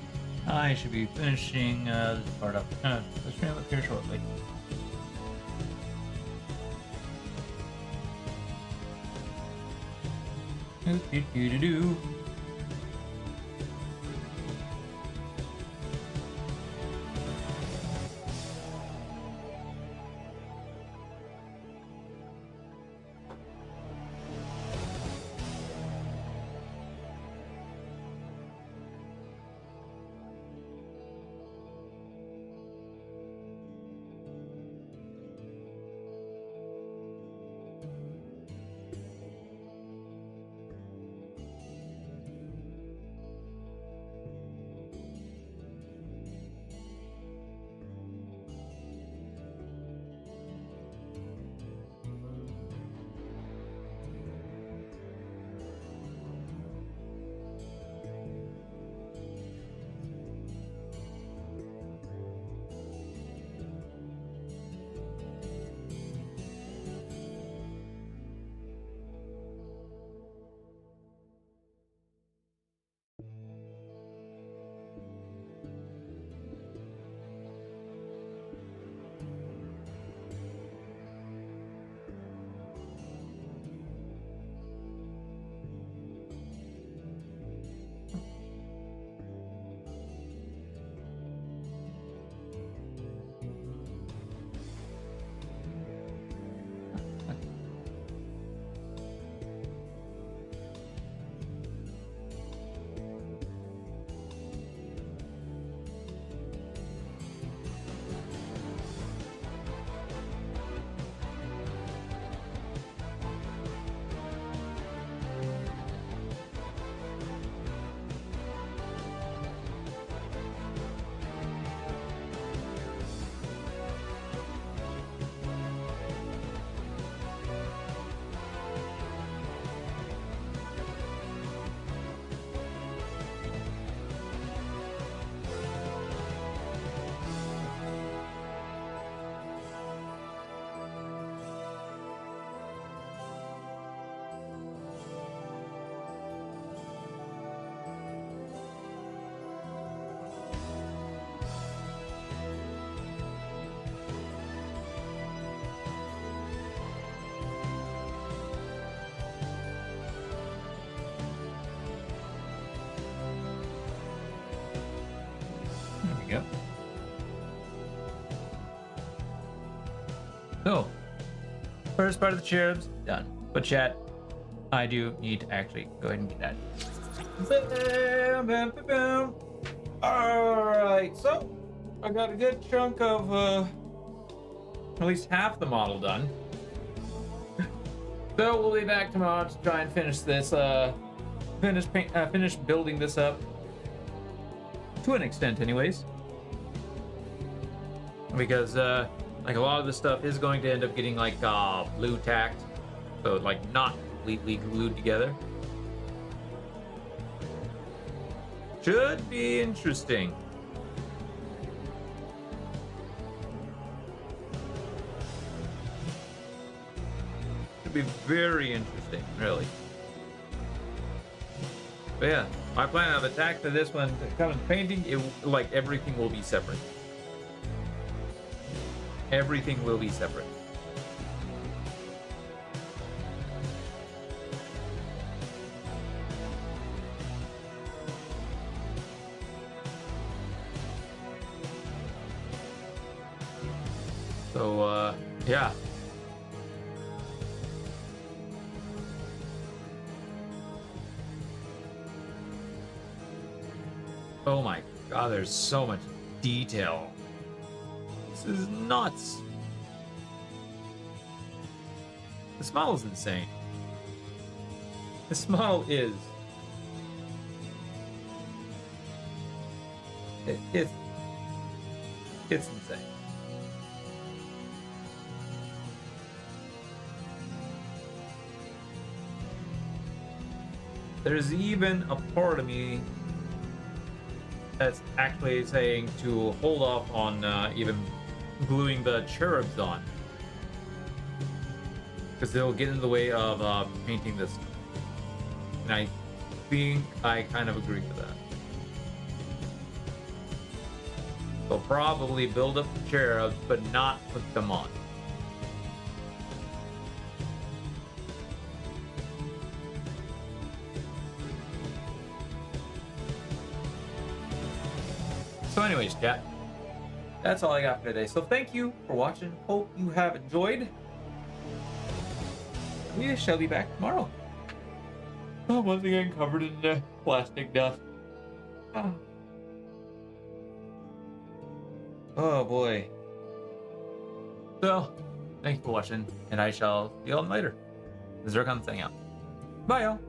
I should be finishing this part up. The stream up here shortly. Do. Yep. So, first part of the cherubs done. But chat, I do need to actually go ahead and get that. Bam, bam, bam, bam. Alright, so I got a good chunk of at least half the model done. So we'll be back tomorrow to try and finish this finish building this up. To an extent anyways. Because like a lot of this stuff is going to end up getting like blue tacked. So like not completely glued together. Should be interesting. Should be very interesting, really. But yeah, my plan of attack for this one, kind of painting, it like everything will be separate. Everything will be separate. So, yeah. Oh my god, there's so much detail. This is nuts. This model is insane. This model is. It's insane. There's even a part of me that's actually saying to hold off on even gluing the cherubs on, because they'll get in the way of painting this. And I think I kind of agree with that. So probably build up the cherubs, but not put them on. So anyways, chat, that's all I got for today. So thank you for watching. Hope you have enjoyed. We shall be back tomorrow. Oh, once again covered in plastic dust. Oh. Oh boy. So, thank you for watching, and I shall see you all later. Zircon saying out. Bye y'all.